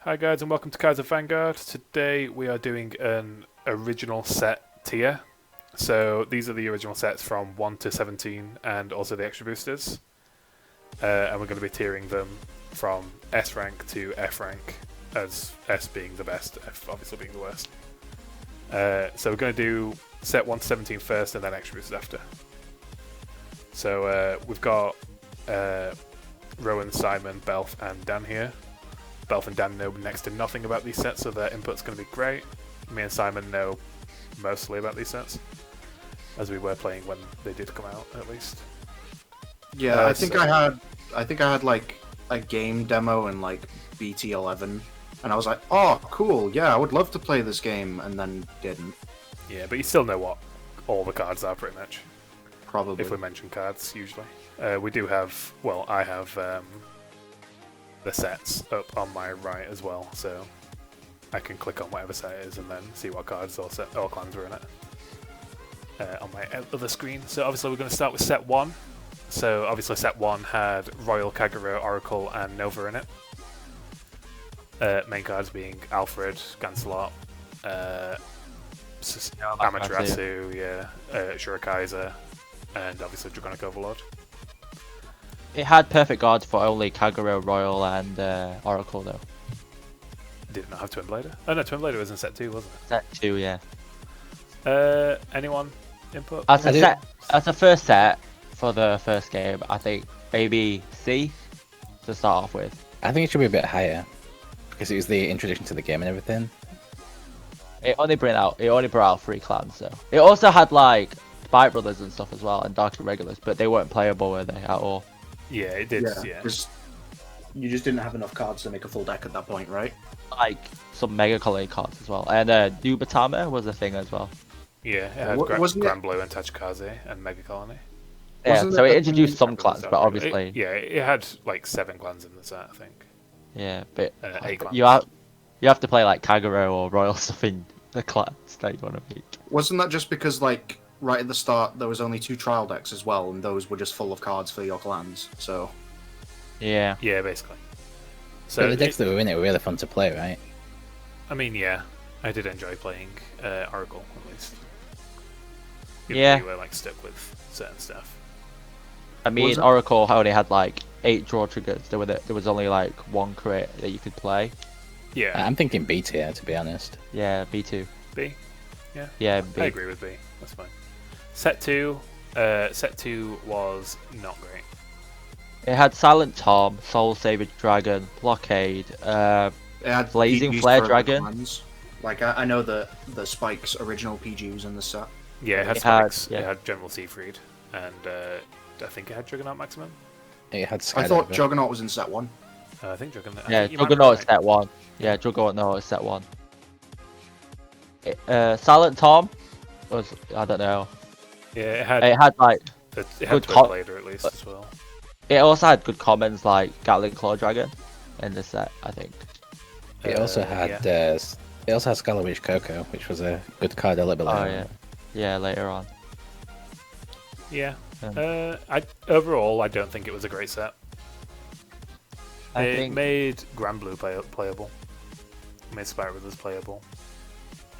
Hi guys and welcome to Cardfight Vanguard. Today we are doing an original set tier. So these are the original sets from 1 to 17 and also the extra boosters. And we're going to be tiering them from S rank to F rank, as S being the best, F obviously being the worst. So we're going to do set 1 to 17 first and then extra boosters after. So we've got Rowan, Simon, Belf and Dan here. Belf and Dan know next to nothing about these sets, so their input's going to be great. Me and Simon know mostly about these sets, as we were playing when they did come out, at least. Yeah, I think I had like a game demo in like BT11, and I was like, "Oh, cool! Yeah, I would love to play this game," and then didn't. Yeah, but you still know what all the cards are, pretty much. Probably. If we mention cards, usually. We do have, well, I have the sets up on my right as well, so I can click on whatever set it is and then see what cards or clans are in it on my other screen. So obviously we're going to start with set 1. So obviously set 1 had Royal, Kagero, Oracle and Nova in it. Main cards being Alfred, Gancelot, Amaterasu, Shurikaiser, and obviously Dragonic Overlord. It had perfect guards for only Kagero, Royal, and Oracle, though. Did it not have Twin Blader? Oh no, Twin Blader was in set 2, wasn't it? Set 2, yeah. Anyone input? As a first set for the first game, I think maybe C to start off with. I think it should be a bit higher because it was the introduction to the game and everything. It only brought out 3 clans, though. It also had like Bite Brothers and stuff as well, and Dark Irregulars, but they weren't playable, were they, at all? Yeah, it did. Yeah. You just didn't have enough cards to make a full deck at that point, right? Like some Mega Colony cards as well, and Nubatama was a thing as well. Yeah, it had Grand Blue and Tachikaze and Mega Colony. Yeah, so it introduced some clans, but obviously... It had like 7 clans in the set, I think. Yeah, but 8 clans. you have to play like Kagero or Royal stuff in the clans that you want to pick. Wasn't that just because, like, right at the start there was only 2 trial decks as well, and those were just full of cards for your clans, so... Yeah. Yeah, basically. So but the decks that were in it were really fun to play, right? I mean, yeah, I did enjoy playing Oracle, at least. Yeah. You were like stuck with certain stuff. I mean, Oracle only had like 8 draw triggers. There was only like 1 crit that you could play. Yeah. I'm thinking B tier, to be honest. Yeah, B2. B? Yeah. Yeah, B. I agree with B. That's fine. Set 2 was not great. It had Silent Tom, Soul Saver Dragon, Blockade, it had Blazing PGs Flare for Dragon. clans. Like, I know the Spike's original PG was in the set. Yeah, it had Spikes, it had General Siegfried, and I think it had Juggernaut Maximum. It had Skydiver. I thought Juggernaut was in set 1. I think Juggernaut. Yeah, Juggernaut is set 1. Yeah, Juggernaut is set 1. Silent Tom was, I don't know. Yeah, it had like it had Twin Blader at least as well. It also had good commons like Gatling Claw Dragon in this set, I think. It also had it also had Scarlet Witch Coco, which was a good card a little bit later. Oh yeah, yeah, later on. Yeah. Overall, I don't think it was a great set. It made Grand Blue playable. It made Spire Brothers playable.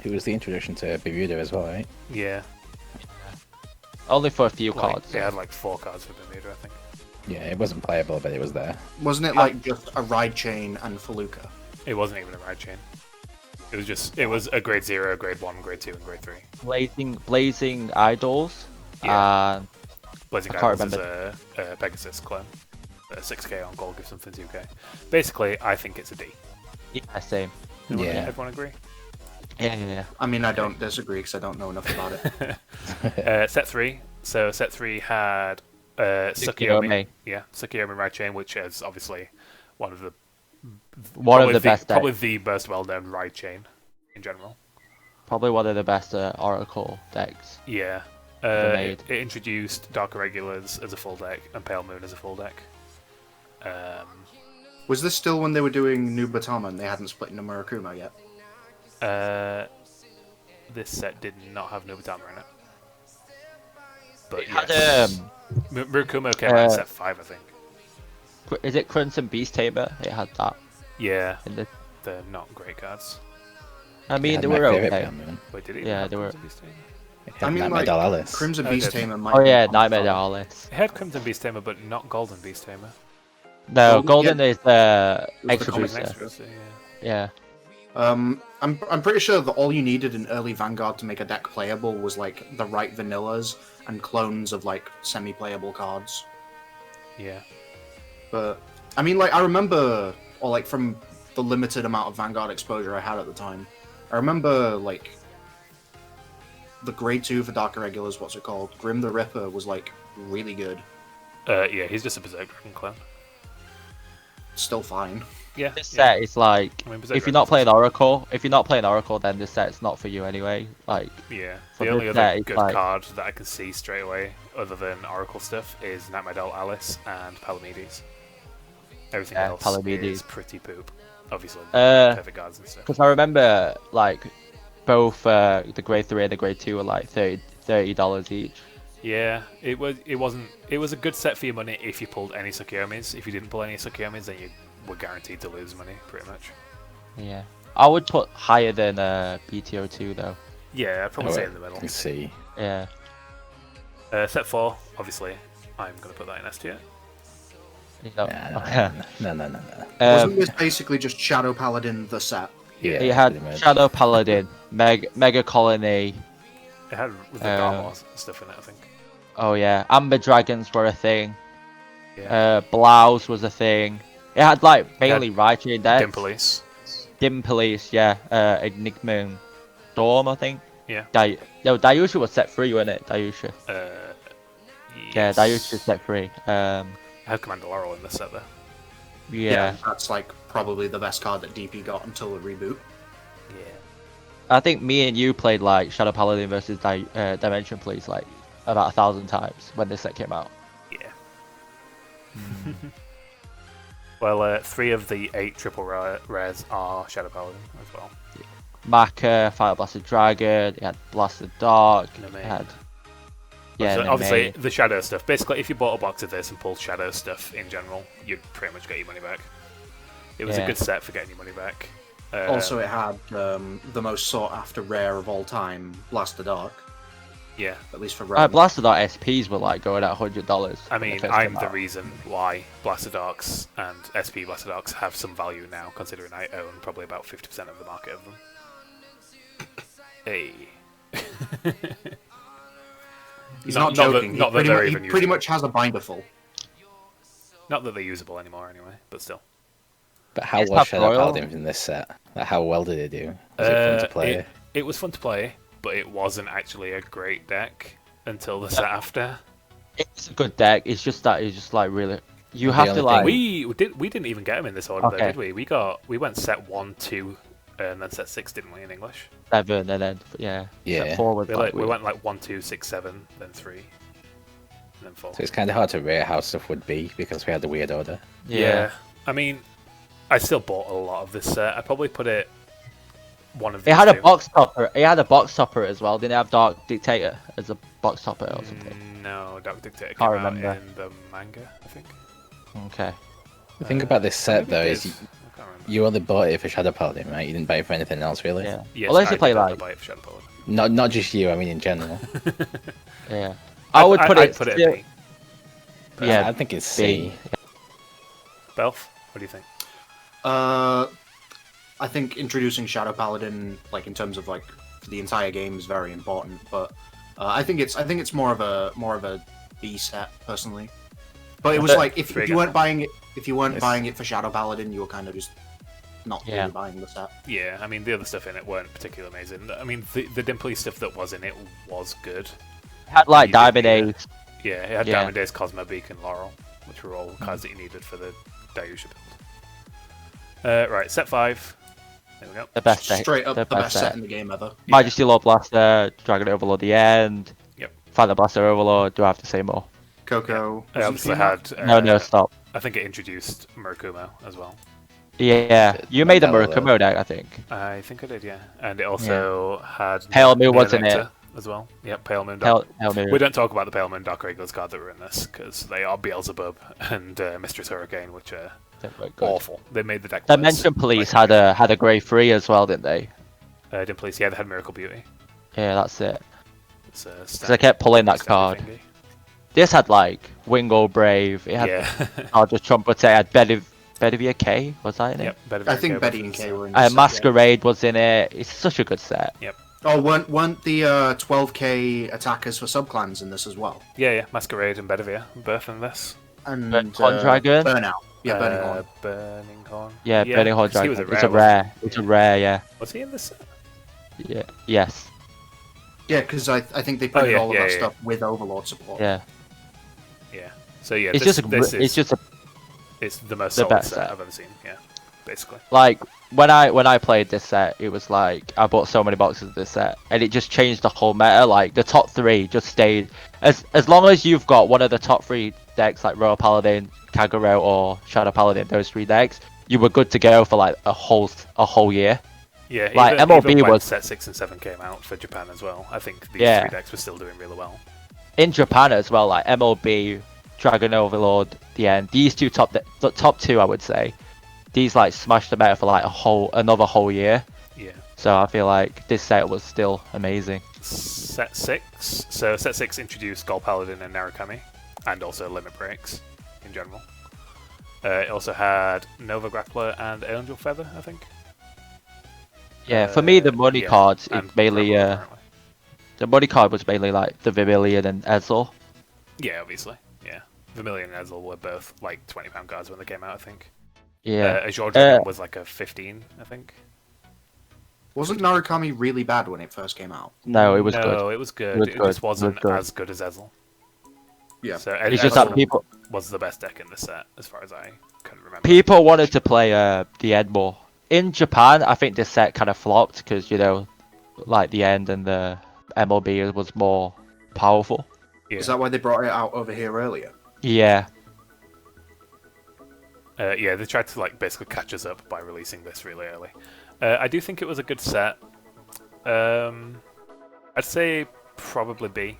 It was the introduction to Bermuda as well, right? Yeah. Only for a few cards. It had like 4 cards for Bermuda, I think. Yeah, it wasn't playable, but it was there. Wasn't it like just a Ride Chain and Feluca? It wasn't even a Ride Chain. It was a grade 0, grade 1, grade 2, and grade 3. Blazing Idols. Yeah. Blazing Idols is a Pegasus clone. 6k on gold gives something 2k. Basically, I think it's a D. Yeah, same. Everyone agree? Yeah. I mean, I don't disagree because I don't know enough about it. Set 3. So set 3 had Tsukiyomi. Yeah, Tsukiyomi Ride Chain, which is obviously one of the best, probably the most well-known Ride Chain in general. Probably one of the best Oracle decks. Yeah. It introduced Dark Irregulars as a full deck and Pale Moon as a full deck. Was this still when they were doing Nubatama and they hadn't split into Murakuma yet? This set did not have Nubatama in it. But yes. Murakuma came out in set 5, I think. Is it Crimson Beast Tamer? It had that. Yeah. In the they're not great cards. I mean, Had they my were favourite okay. Pale Moon. Wait, did it? Yeah, have they were- Crimson Beast Tamer? It I had mean, Nightmare like, Doll Alice. Crimson Oh, Beast it did. Tamer might Oh be yeah, on Nightmare the Dallas. It had Crimson Beast Tamer, but not Golden Beast Tamer. No, Golden- Golden is the the extra comic booster. extra. So, yeah. Yeah. I'm pretty sure that all you needed in early Vanguard to make a deck playable was like the right vanillas and clones of like semi-playable cards. Yeah. But I mean, like I remember, or like from the limited amount of Vanguard exposure I had at the time, I remember like the grade 2 for Dark Irregulars. What's it called? Grim the Ripper was like really good. Yeah, he's just a Berserk Dragon clone. Still fine. Yeah. This yeah. set is like, I mean, Berserk if you're not Dragon's playing Oracle, then this set's not for you anyway. Like, Yeah, For the this only set, other it's good like- card that I can see straight away, other than Oracle stuff, is Nightmare Doll Alice and Palamedes. Everything Yeah, else Palamedes. is pretty poop. Obviously, perfect cards and stuff. because I remember like both the grade 3 and the grade 2 were like $30 each. Yeah, it was a good set for your money if you pulled any Tsukiyomis. If you didn't pull any Tsukiyomis, then you were guaranteed to lose money, pretty much. Yeah. I would put higher than BTO2 though. Yeah, I'd probably say in the middle. Let's see. Yeah. Set 4, obviously, I'm going to put that in S tier. You know, No. Wasn't this basically just Shadow Paladin the set? Yeah, you had pretty much. Shadow Paladin, Mega Colony. It had the Garmor stuff in it, I think. Oh yeah, Amber Dragons were a thing. Yeah. Blouse was a thing. It had like mainly Raichu decks. Dim Police. Dim Police, yeah. Enigma Storm, I think. Yeah. Dayusha was set 3, wasn't it? Dayusha. Yeah, Yes. Dayusha was set 3. I had Commander Laurel in this set though. Yeah. That's like probably the best card that DP got until the reboot. Yeah. I think me and you played like Shadow Paladin versus Dimension Police like about 1,000 times when this set came out. Yeah. Well, 3 of the 8 triple rares are Shadow Paladin as well. Maka, Fire Blasted Dragon, it had Blasted Dark, it Name. had... So Yeah, obviously, Name. the Shadow stuff. Basically, if you bought a box of this and pulled Shadow stuff in general, you'd pretty much get your money back. It was a Yeah. good set for getting your money back. Also, it had the most sought after rare of all time, Blaster Dark, Yeah. at least for Rowan. Blasted Dark SPs were like going at $100. I when they mean, first I'm came the out. reason why Blaster Darks and SP Blaster Darks have some value now, considering I own probably about 50% of the market of them. Hey. He's not- not not that- joking. not that he they're pretty, even he pretty usable. much has a binder full. Not that they're usable anymore, anyway, but still. But how It's was not Shadow Royal. Paladin in this set? Like, how well did it do? Was it fun to play? It was fun to play, but it wasn't actually a great deck until the set after. It's a good deck, it's just that it's just like really... You The have to only like... thing- We didn't even get them in this order, though, Okay. did we? We went set 1, 2, and then set 6, didn't we, in English? 7 and then, yeah. Yeah. Set 4 was We, like we weird. went like 1, 2, 6, 7, then 3, and then 4. So it's kind of hard to rate how stuff would be because we had the weird order. Yeah. I mean, I still bought a lot of this set. I probably put it one of It these had a two. box topper. It had a box topper as well. Didn't it have Dark Dictator as a box topper or something? No, Dark Dictator came Can't out remember. in the manga, I think. Okay. The thing about this set, Maybe though, it is I can't remember. you only bought it for Shadow Paladin, right? You didn't buy it for anything else, really? Yeah. Yes, Unless you I play did have to like... buy it for Shadow Paladin. Not just you, I mean in general. Yeah. I would put I'd it... put it still- at B. Yeah, I think it's C. B. Belf, what do you think? I think introducing Shadow Paladin, like in terms of like the entire game, is very important. But I think it's more of a B set personally. But it was like if Very you good. weren't buying Yes. buying it for Shadow Paladin, you were kind of just not Yeah. really buying the set. Yeah, I mean, the other stuff in it weren't particularly amazing. I mean, the Dimply stuff that was in it was good. It had like You did Diamond need it. Ace. Yeah, it had Yeah. Diamond Days, Cosmo Beacon, Laurel, which were all cards that you needed for the Dayusha build. Right, set 5. There we go. The best deck. Straight up the the best set set. in the game ever. Majesty Lord Blaster, Dragon Overlord the end. Yep. Phantom Blaster Overlord. Do I have to say more? Coco. I was it obviously female? had. No, stop. I think it introduced Murakumo as well. Yeah, you made the Mandela, Murakumo deck, I think. I think I did, yeah. And it also had Pale Moon Neo wasn't it? Nectar as well. Yep, Pale Moon. Dark. Hell no. We don't talk about the Pale Moon Dark Regulars card that were in this because they are Beelzebub and Mistress Hurricane, which are They were good. awful. They made the deck. worse. Dimension Police Like, had a grade 3 as well, didn't they? Dimension Police, yeah, they had Miracle Beauty. Yeah, that's it. It's Because I kept pulling that card. thingy. This had like Wingo Brave. It had Yeah. Charger Trumpeter. It had Bedivere K. Was that in it? Yep. I think Betty and Kay were in. this set, Masquerade was in it. It's such a good set. Yeah. Oh, weren't the 12k attackers for subclans in this as well? Yeah. Masquerade and Bedivere both in this. And Dragon? Burnout. Yeah, Burning Horn. Burning Horn. Yeah, Burning Horn 'cause he was Dragon. a It's a wasn't rare. he? It's a rare. Yeah. Was he in this set? Yeah. Yes. Yeah, because I think they printed all of that stuff with Overlord support. Yeah. Yeah. So yeah, It's this, just. this is, It's just a it's the most the solid best set set. I've ever seen. Yeah, basically. like when I played this set, it was like I bought so many boxes of this set, and it just changed the whole meta. Like the top 3 just stayed as long as you've got one of the top 3 decks like Royal Paladin, Kagero, or Shadow Paladin. Those 3 decks, you were good to go for like a whole year. Yeah, Like, even MLB when was- set 6 and 7 came out for Japan as well. I think these Yeah. 3 decks were still doing really well. In Japan as well, like MLB, Dragon Overlord, the end. These the top 2, I would say. These like smashed the meta for like another whole year. Yeah. So I feel like this set was still amazing. Set 6. So set 6 introduced Gold Paladin and Narukami, and also limit breaks in general. It also had Nova Grappler and Angel Feather, I think. Yeah, for me the money yeah, cards and is mainly Grappler, apparently. the money card was mainly like the Vermilion and Ezel. Yeah, obviously. Yeah. Vermilion and Ezel were both like £20 cards when they came out, I think. Yeah. Azure Dragon was like a 15, I think. Wasn't Narukami really bad when it first came out? No, it was no, good. it was good. was It good. just wasn't It was good. as good as Ezel. Yeah. So It's just that Ezel people was the best deck in the set, as far as I can remember. people wanted to play the end more. In Japan, I think this set kind of flopped because like the end and the MLB was more powerful. Yeah. Is that why they brought it out over here earlier? Yeah. Yeah, they tried to like basically catch us up by releasing this really early. I do think it was a good set. I'd say probably B.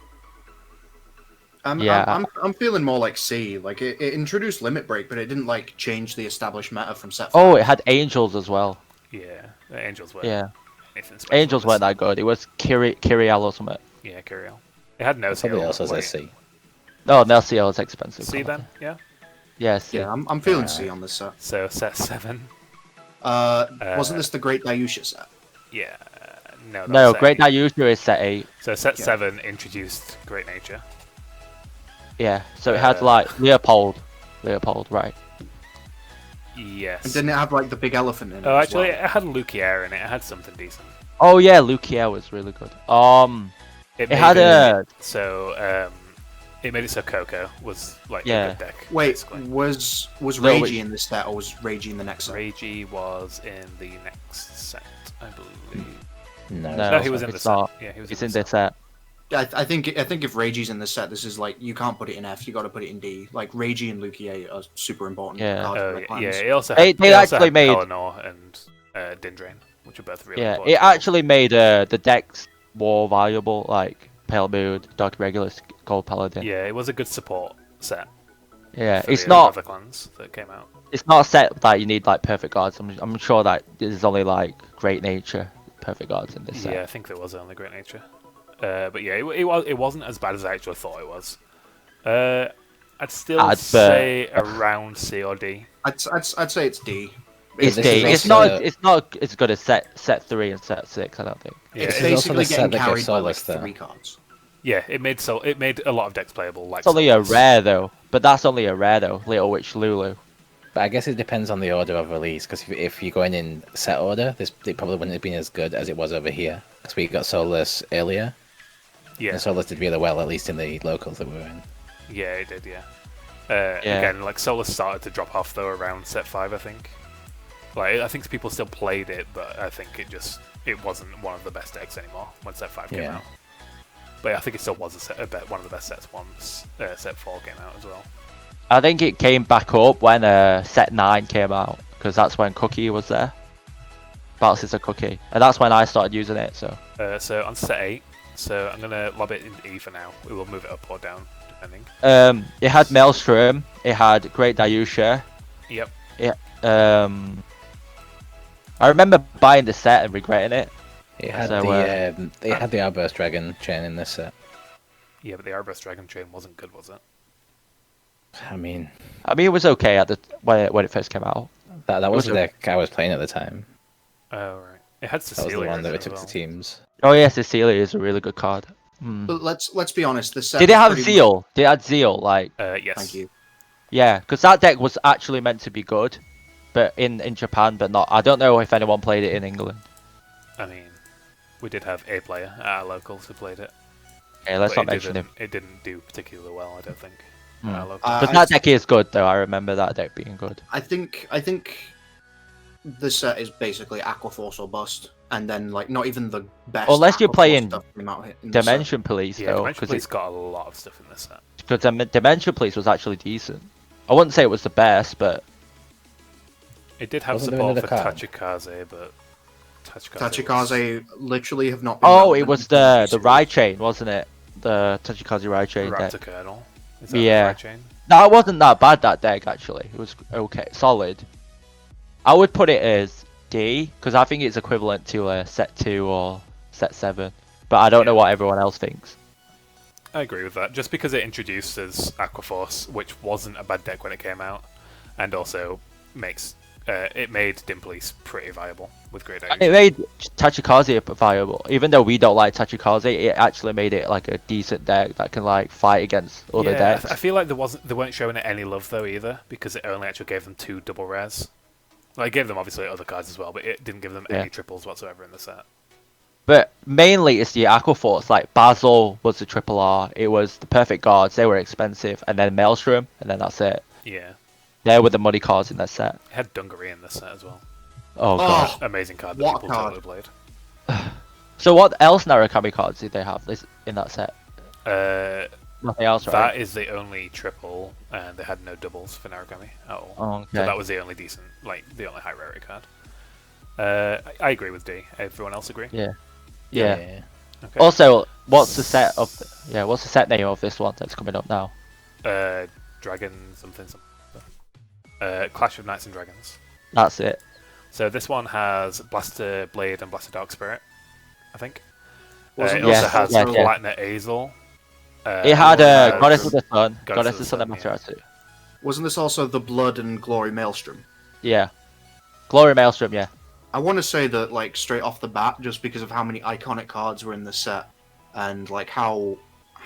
Yeah. I'm feeling more like C. Like it introduced Limit Break, but it didn't like change the established meta from set 5. Oh, it had Angels as well. Yeah, the Angels were. Yeah. Anything special Angels in weren't this. that good. It was Kiriel or something. Yeah, Curiel. It had no Somebody CL, else has like- a C. No, Nelciel is expensive. C then, yeah. Yeah, C. Yeah, I'm feeling C on this set. So set 7. Wasn't this the Great Dayusha set? Yeah. No. That's No, set Great 8. Dayusha is set 8. So set Yeah. 7 introduced Great Nature. Yeah, so it had Uh, like Leopold, right? Yes. And didn't it have like the big elephant in it? Oh, as actually, well? it had Lukier in it. It had something decent. Oh yeah, Lukia was really good. It had a It made it so Coco was like Yeah. a good deck. Wait, basically. was No, Reiji wait. in this set, or was Reiji in the next set? Reiji was in the next set, I believe. No, No, he was in the it's set. not. Yeah, he was it's in in the this set. I think if Reiji's in this set, this is like you can't put it in F. You got to put it in D. Like Reiji and Lukia are super important. Yeah. cards for Oh, their yeah, clans. yeah, it also They- had, they it also actually had made- Eleanor and Dindrain, which are both really Yeah, important. it actually made the decks more valuable, like Pale Mood, Dark Regulus, Gold Paladin. Yeah, it was a good support set. Yeah, for it's the not other clans that came out. it's not a set that you need like perfect guards. I'm sure that there's only like Great Nature perfect guards in this set. Yeah, I think there was only Great Nature. But yeah, it wasn't as bad as I actually thought it was. I'd still I'd say around C or D. I'd say it's D. It's this D. is It's also- not. It's not as good as set 3 and set 6. I don't think. Yeah, It's it, There's also basically the set getting that carried gets by like Solus, though. 3 cards. yeah, it made a lot of decks playable. Like It's only a Solus. rare though, but that's only a rare though. Little Witch Lulu. But I guess it depends on the order of release, because if you're going in set order, it probably wouldn't have been as good as it was over here. Because we got Solus earlier, Yeah, and Solus did really well, at least in the locals that we were in. yeah, it did. Yeah. Yeah. Again, like Solus started to drop off though around set 5, I think. Like I think people still played it, but I think it wasn't one of the best decks anymore when set 5 came Yeah. out. But I think it still was one of the best sets once set 4 came out as well. I think it came back up when set 9 came out, because that's when Cookie was there. Battle Sister Cookie, and that's when I started using it. So So on set 8, so I'm gonna lob it in E for now. We will move it up or down depending. it had Maelstrom, it had Great Dayusha, Yep. Yeah. I remember buying the set and regretting it. It had So, it had the Outburst Dragon chain in this set. Yeah, but the Arburst Dragon chain wasn't good, was it? I mean, it was okay at the when it first came out. that was the was deck I was playing at the time. Oh right. It had That was the Cecilia one in that it we as took well. to teams. Oh yeah, Cecilia is a really good card. Hmm. But let's be honest. This set Did it was have pretty Zeal? Did it have Zeal? Like, Yes. Thank you. yeah, because that deck was actually meant to be good, but in Japan, but not. I don't know if anyone played it in England. I mean, we did have a player at our locals who played it. Okay, let's but not mention him. It didn't do particularly well, I don't think. Hmm. At our locals. But that deck is good, though. I remember that deck being good. I think this set is basically Aquaforce or bust, and then like not even the best. Unless you're Aquaforce playing stuff came out in this set. Dimension Police, Yeah, though, Dimension because Police got a lot of stuff in this set. Dimension Police was actually decent. I wouldn't say it was the best, but It did have Wasn't there support for another card? Tachikaze, but Tachikaze literally have not been. oh, relevant it was in the series. Ride Chain, wasn't it? The Tachikaze Ride Chain deck. Raptor Kernel. Is that Yeah. the right chain? No, it wasn't that bad, that deck, actually. It was okay, solid. I would put it as D, because I think it's equivalent to a set 2 or set 7. But I don't know what everyone else thinks. I agree with that. Just because it introduces Aquaforce, which wasn't a bad deck when it came out, and also makes it made Dim Police pretty viable with great age. It made Tachikaze viable. Even though we don't like Tachikaze, it actually made it like a decent deck that can like fight against other decks. I feel like they weren't showing it any love though either, because it only actually gave them 2 double rares. Well, it gave them obviously other cards as well, but it didn't give them any triples whatsoever in the set. But mainly it's the Aquaforce. Like Basil was the triple R. It was the perfect guards. They were expensive, and then Maelstrom, and then that's it. Yeah. There were the money cards in that set. It had Dungaree in this set as well. Oh god. Amazing card that what people card? totally played. So what else Narukami cards did they have in that set? Nothing else, right? That is the only triple, and they had no doubles for Narukami at all. Oh, okay. So that was the only decent, like the only high rarity card. I agree with D. Everyone else agree? Yeah. Okay. Also, what's the set name of this one that's coming up now? Dragon something. Clash of Knights and Dragons. That's it. So this one has Blaster Blade and Blaster Dark Spirit, I think. Wasn't It it also Yeah, has yeah, yeah. Lightner Azel. It had also Goddess has- of the Sun, Goddess Goddess of of the the Sun and Sun, Materasu. Wasn't this also the Blood and Glory Maelstrom? Yeah. Glory Maelstrom, yeah. I want to say that, like, straight off the bat, just because of how many iconic cards were in the set, and like how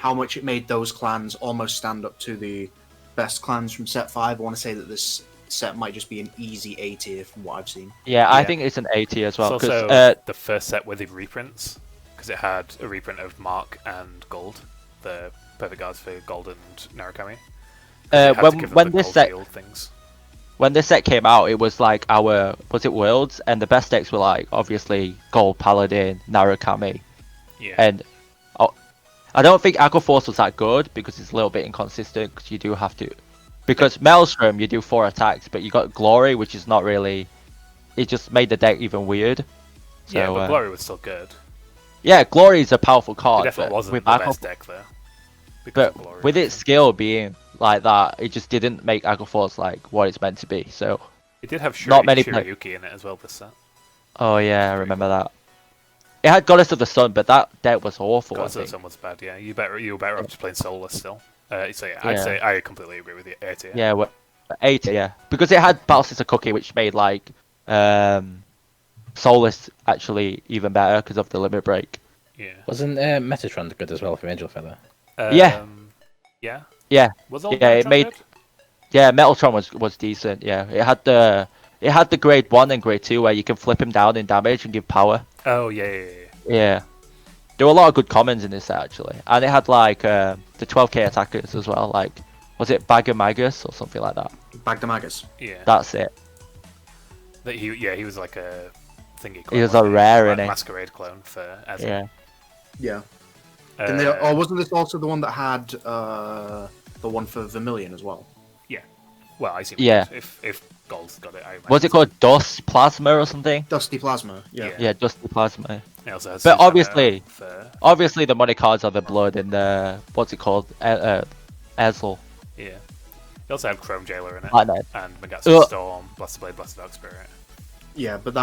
much it made those clans almost stand up to the best clans from set 5. I want to say that this set might just be an easy A tier from what I've seen. Yeah, I Yeah. think it's an 80 as well. It's also 'Cause, the first set with the reprints, because it had a reprint of Mark and Gold, the perfect guards for Gold and Narukami. They had to give them when the this gold set field things. when this set came out, it was like was it Worlds, and the best decks were like obviously Gold Paladin, Narukami, Yeah. and I don't think Aquaforce was that good because it's a little bit inconsistent because you do have to. Because Maelstrom, you do 4 attacks, but you got Glory, which is not really. It just made the deck even weird. So, Yeah, but Glory was still good. Yeah, Glory is a powerful It card. definitely but wasn't with the best deck though. because But of Glory, with I its think. skill being like that, it just didn't make Aquaforce like what it's meant to be. So, It did have not many Shirayuki in it as well, this set. oh yeah, I remember that. It had Goddess of the Sun, but that deck was awful. Goddess I of the think. Sun was bad, yeah. You were better off just playing Soulless still. So yeah, I'd Yeah. say I completely agree with you. A tier. Yeah, well, 80, yeah, because it had Battle Sister Cookie, which made like Soulless actually even better because of the limit break. Yeah. Wasn't Metatron good as well for Angel Feather? Yeah. Yeah. Yeah, Was old yeah, it Metatron made- good? yeah, Metaltron was decent. Yeah, it had the grade 1 and grade 2 where you can flip him down in damage and give power. Oh yeah. Yeah. There were a lot of good commons in this set actually, and it had like the 12k attackers as well. Like, was it Bagamagus or something like that? Bagdamagus. Yeah. That's it. He was like a thingy. He was clone, a wasn't rare, Like innit? masquerade clone for Ezra. Yeah. Yeah. Uh, And or wasn't this also the one that had the one for Vermilion as well? well, I see. Yeah. If Gold's got it, I imagine. Was it called Dust Plasma or something? Dusty Plasma. Yeah. Yeah. Yeah, Dusty Plasma. It also has But Susanna obviously- for, Obviously, the money cards are the blood and the what's it called? Ezel. yeah. You also have Chrome Jailer in it, I know. and Magatsu Ugh. Storm, Blaster Blade, Blaster Dark Spirit. Yeah, but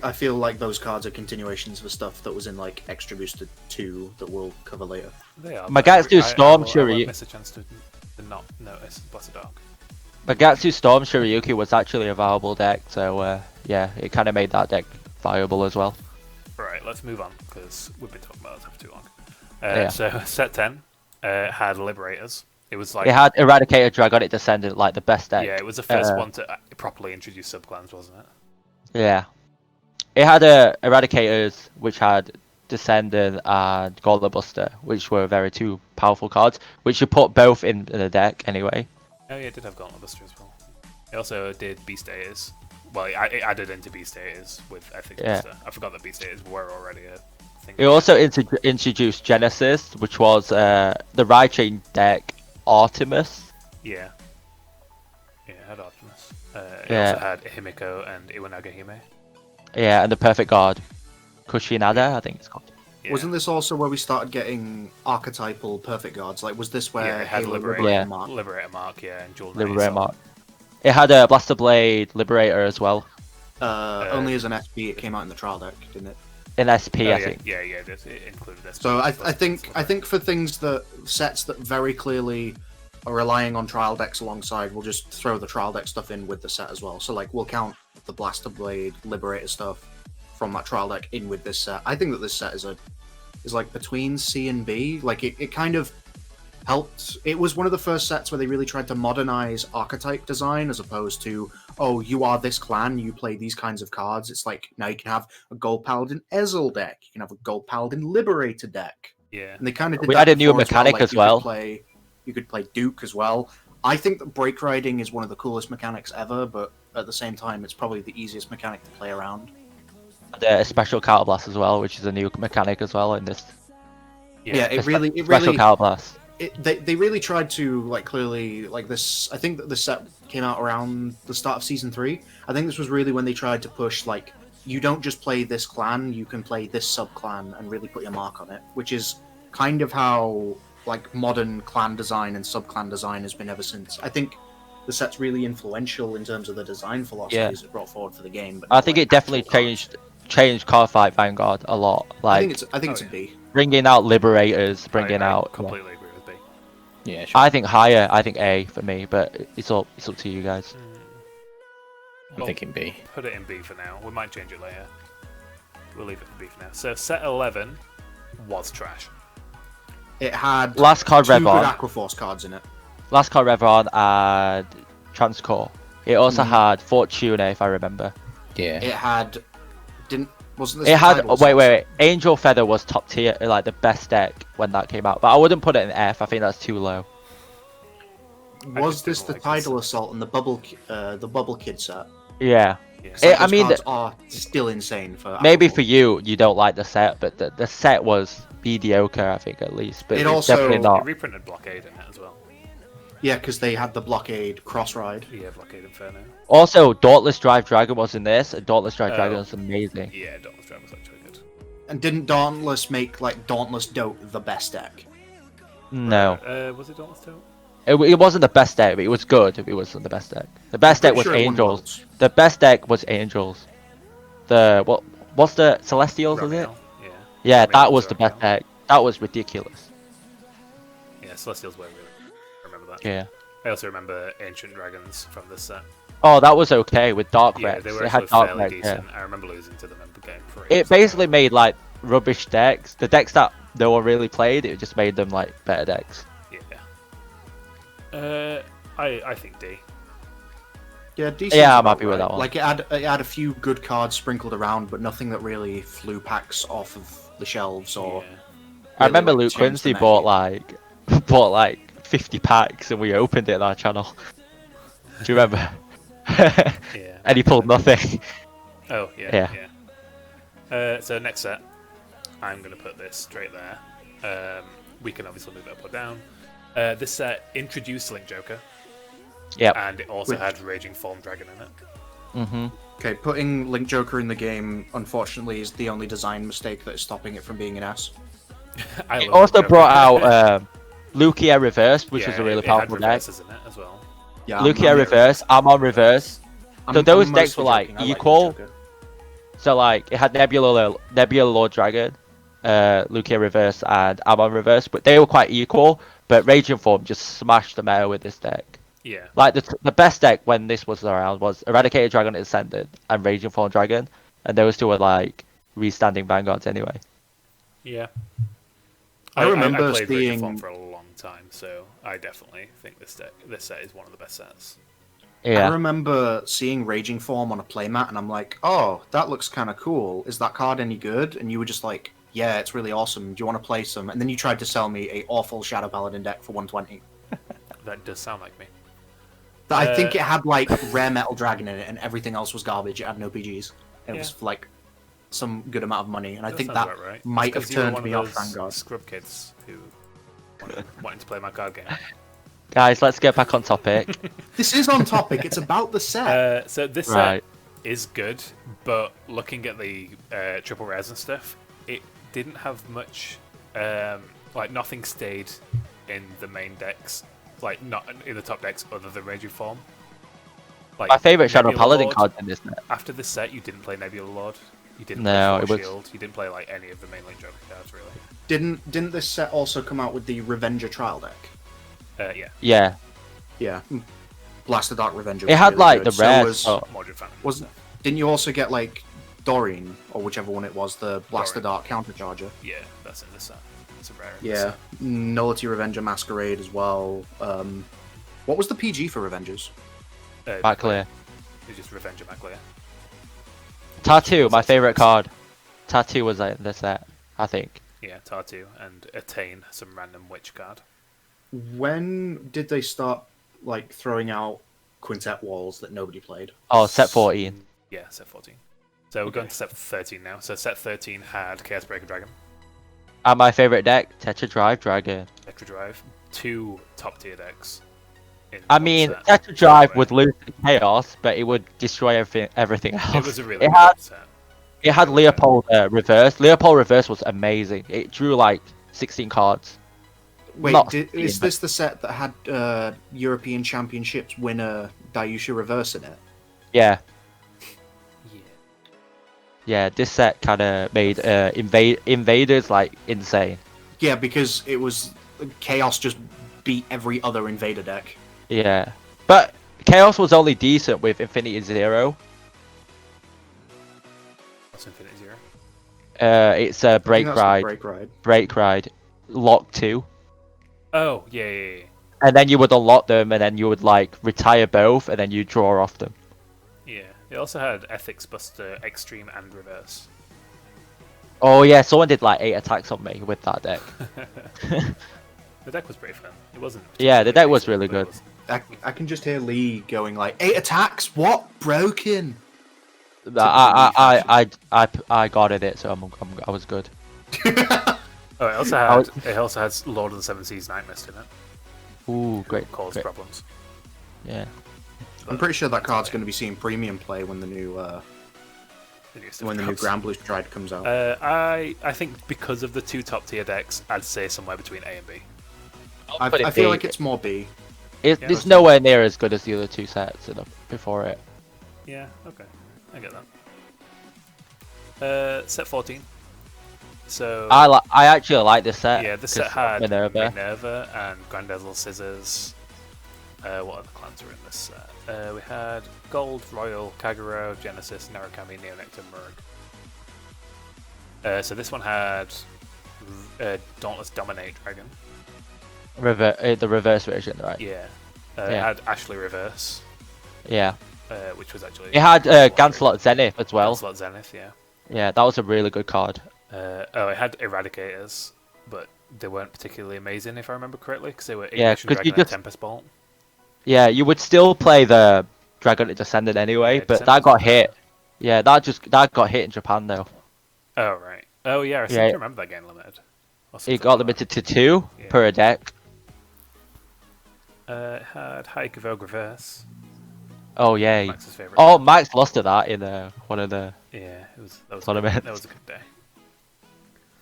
I feel like those cards are continuations of stuff that was in like Extra Booster 2 that we'll cover later. They are. Magatsu but Storm I Shiryu. won't miss a chance to not notice Blaster Dark. Magatsu Storm Shiryuki was actually a viable deck, so yeah, it kind of made that deck viable as well. Right, let's move on because we've been talking about that for too long. Yeah. So set 10 had Liberators. It was like It had Eradicator Dragonic Descendant, like the best deck. yeah, it was the first one to properly introduce subclans, wasn't it? Yeah. It had Eradicators, which had Descendant and Gauntlet Buster, which were very two powerful cards, which you put both in the deck anyway. Oh yeah, it did have Gauntlet Buster as well. It also did Beast Daters. Well, it added into Beast Daters with Ethics Yeah. Buster. I forgot that Beast Daters were already a thing. It also introduced Genesis, which was the Raichain deck Artemis. Yeah. Yeah, it had Optimus. It Yeah. also had Himiko and Iwanaga Hime. Yeah, and the Perfect Guard. Kushinada, I think it's called. Yeah. Wasn't this also where we started getting archetypal perfect guards? Like, was this where Yeah, it had Halo Liberator, Yeah. Mark? Liberator Mark, yeah, and Jewel Knight Liberator itself. Mark. It had a Blaster Blade Liberator as well. Only as an SP, it came out in the trial deck, didn't it? In SP, Oh, I yeah, think. yeah, it did. It included this. So I think for things that sets that very clearly are relying on trial decks alongside, we'll just throw the trial deck stuff in with the set as well. So like we'll count the Blaster Blade Liberator stuff from that trial deck in with this set. I think that this set is like between C and B. Like it kind of helped. It was one of the first sets where they really tried to modernize archetype design as opposed to, oh, you are this clan, you play these kinds of cards. It's like now you can have a Gold Paladin Ezel deck, you can have a Gold Paladin Liberator deck. Yeah. And they kind of did We that had a new before mechanic Like, as well. You could play Duke as well. I think that break riding is one of the coolest mechanics ever, but at the same time, it's probably the easiest mechanic to play around. And a special Counter Blast as well, which is a new mechanic as well in this. Yeah, it really Special Counter Blast. they really tried to like clearly like this. I think that the set came out around the start of season 3. I think this was really when they tried to push like you don't just play this clan, you can play this sub clan and really put your mark on it, which is kind of how like modern clan design and sub clan design has been ever since. I think the set's really influential in terms of the design philosophies it brought forward for the game. But I not, think like, it definitely actual cards. changed Cardfight Vanguard a lot. I Like think it's Oh, a B. bringing out Liberators, I bringing out. completely agree with B. Yeah, sure. I think higher. I think A for me, but it's up to you guys. I'm thinking B. Put it in B for now. We might change it later. We'll leave it in B for now. So set 11 was trash. It had Last card two good Revon. Aquaforce cards in it. Last card Revon and Transcore. It also had Fortuna, if I remember. Yeah. It had wasn't this It the had title wait. Angel Feather was top tier, like the best deck when that came out. But I wouldn't put it in F. I think that's too low. Was just this didn't the like Tidal this. Assault and the Bubble Kid set? Yeah. Yeah. So I those mean, cards are still insane for Maybe Aquaforce. for you don't like the set, but the set was mediocre, I think at least. But It it's also- definitely It not. reprinted Blockade in it as well. Yeah, because they had the Blockade Cross Ride. Yeah, Blockade Inferno. Also, Dauntless Drive Dragon was in this, and Dauntless Drive Oh. Dragon was amazing. Yeah, Dauntless Drive was actually good. And didn't Dauntless make like Dauntless Dote the best deck? No, Was it Dauntless Tote? it wasn't the best deck, but it was good. It wasn't the best deck. The best deck Pretty was sure it won Angels. Worlds. The best deck was Angels. What's the Celestials? Is it? Romiel, Yeah. Yeah, Romiel that was the best Romiel. deck. That was ridiculous. Yeah, Celestials were really. I remember that. Yeah. I also remember Ancient Dragons from this set. Oh, that was okay with Dark Yeah, Rex. they were It had actually Dark fairly Rex. Yeah. decent. I remember losing to them and getting pretty. It basically made like rubbish decks. The decks that no one really played, it just made them like better decks. Yeah. I think D. Yeah, decent. Yeah, I'm happy with that one. Like it had a few good cards sprinkled around, but nothing that really flew packs off of the shelves or. Yeah. I remember like, Luke changed the Quincy bought like 50 packs and we opened it on our channel. Do you remember? Yeah. And he pulled nothing. Oh yeah. Yeah. Yeah. So next set, I'm gonna put this straight there. We can obviously move it up or down. This set introduced Link Joker, Yep. and it also Which- had Raging Form Dragon in it. Mm-hmm. Okay, putting Link Joker in the game, unfortunately, is the only design mistake that is stopping it from being an S. I It love also Link Joker. brought out Lugia Reversed, which was a really it had powerful deck. reverses in it as well. Yeah, Lucia reverse, Amon reverse. So those I'm decks were mostly like joking. I equal. Joker. So like it had Nebula Lord Dragon, Lucia reverse, and Amon reverse, but they were quite equal. But Raging Form just smashed the meta with this deck. Yeah. Like the best deck when this was around was Eradicated Dragon Ascended and Raging Form Dragon, and those two were like restanding vanguards anyway. Yeah. I remember I played Raging Form seeing- for a long time, so I definitely think this set is one of the best sets. I Yeah. remember seeing Raging Form on a playmat, and I'm like, oh, that looks kind of cool. Is that card any good? And you were just like, yeah, it's really awesome. Do you want to play some? And then you tried to sell me a awful Shadow Paladin deck for 120. That does sound like me. I think it had like rare metal dragon in it, and everything else was garbage. It had no PGs. It was for, like some good amount of money, and I think sounds that about right. might It's have 'cause you were turned one me of off those Vanguard. Scrub kids who wanted to play my card game. Guys, let's get back on topic. This is on topic. It's about the set. So this Right. set is good, but looking at the triple rares and stuff, it didn't have much. Like nothing stayed in the main decks, like not in the top decks other than Raging Form. Like My favorite Shadow Nebula Paladin Lord, card in this set. After this set, you didn't play Nebula Lord. You didn't No, play it Force was- Shield. You didn't play like any of the main link Joker cards really. Didn't this set also come out with the Revenger trial deck? Yeah, Yeah. Yeah. Blast the Dark Revenger. It was had really like good. the So rare. was- Mordred Phantom. Didn't you also get like Doreen or whichever one it was, the Blast the Doreen. Dark countercharger? Yeah, that's in this set. It's a rare. In this Yeah. set. Nullity Revenger Masquerade as well. What was the PG for Revengers? Back clear. It's just Revenger Maclear. Tattoo, my favorite card. Tattoo was like in the set, I think. Yeah, Tartu and Attain, some random witch card. When did they start like throwing out quintet walls that nobody played? Oh, set 14. Yeah, set 14. So we're going to set 13 now. So set 13 had Chaos Breaker Dragon, And my favorite deck, Tetra Drive Dragon. Tetra Drive, 2 top tier decks. in I one mean, set. Tetra Drive would lose to Chaos, but it would destroy everything else. It was a really It good had- set. It had Leopold reverse. Leopold reverse was amazing. It drew like 16 cards. Wait, Not is 16, this the set that had European Championships winner Dayusha Reverse in it? Yeah, Yeah. yeah. This set kind of made invaders like insane. Yeah, because it was Chaos just beat every other Invader deck. Yeah, but Chaos was only decent with Infinity Zero. What's Infinite Zero? It's a I Break think that's the Ride, Break Ride. Break Ride, Lock 2. Oh, yeah. And then you would unlock them, and then you would like retire both, and then you draw off them. Yeah. It also had Ethics Buster, Extreme, and Reverse. Oh yeah, someone did like 8 attacks on me with that deck. The deck was pretty fun. It wasn't. Yeah, the deck was particularly really basic, good. but it was- I can just hear Lee going like, 8 attacks? What? Broken? I guarded it, so I was good. Oh, it also has Lord of the Seven Seas Night Mist in it. Ooh, great. Cause great. problems. Yeah. I'm pretty sure that card's going to be seeing premium play when the new The new stuff when the new comes. Grand Blue Stride comes out. I think because of the 2 top tier decks, I'd say somewhere between A and B. I feel like it's more B. It's that's nowhere near as good as the other 2 sets before it. Yeah, okay. I get that. Set 14. So I actually like this set. yeah, this set 'cause had Minerva. Minerva and Grandazzle Scissors. What other clans were in this set? We had Gold, Royal, Kagero, Genesis, Narukami, Neonectar, Murg. So this one had Dauntless Dominate Dragon. The reverse version, right? Yeah. Yeah. It had Ashley Reverse, Yeah. which was actually... It had Ganslot Zenith as well. Ganslot Zenith, yeah. Yeah, that was a really good card. It had Eradicators, but they weren't particularly amazing if I remember correctly, because they were Yeah, Ignition 'cause Dragon you and just- Tempest Bolt. Yeah, you would still play the Dragon Descendant anyway, Yeah, but that Descendant's got better. hit. Yeah, that got hit in Japan though. Oh, right. Oh, yeah, I seem Yeah. to remember that getting limited. Or It something got like limited to 2 Yeah. per deck. that. It had Hike of Ogre Reverse, Oh yeah. Max's favourite. Oh, Max lost to that in one of the. Yeah, that was tournaments. That was a good day.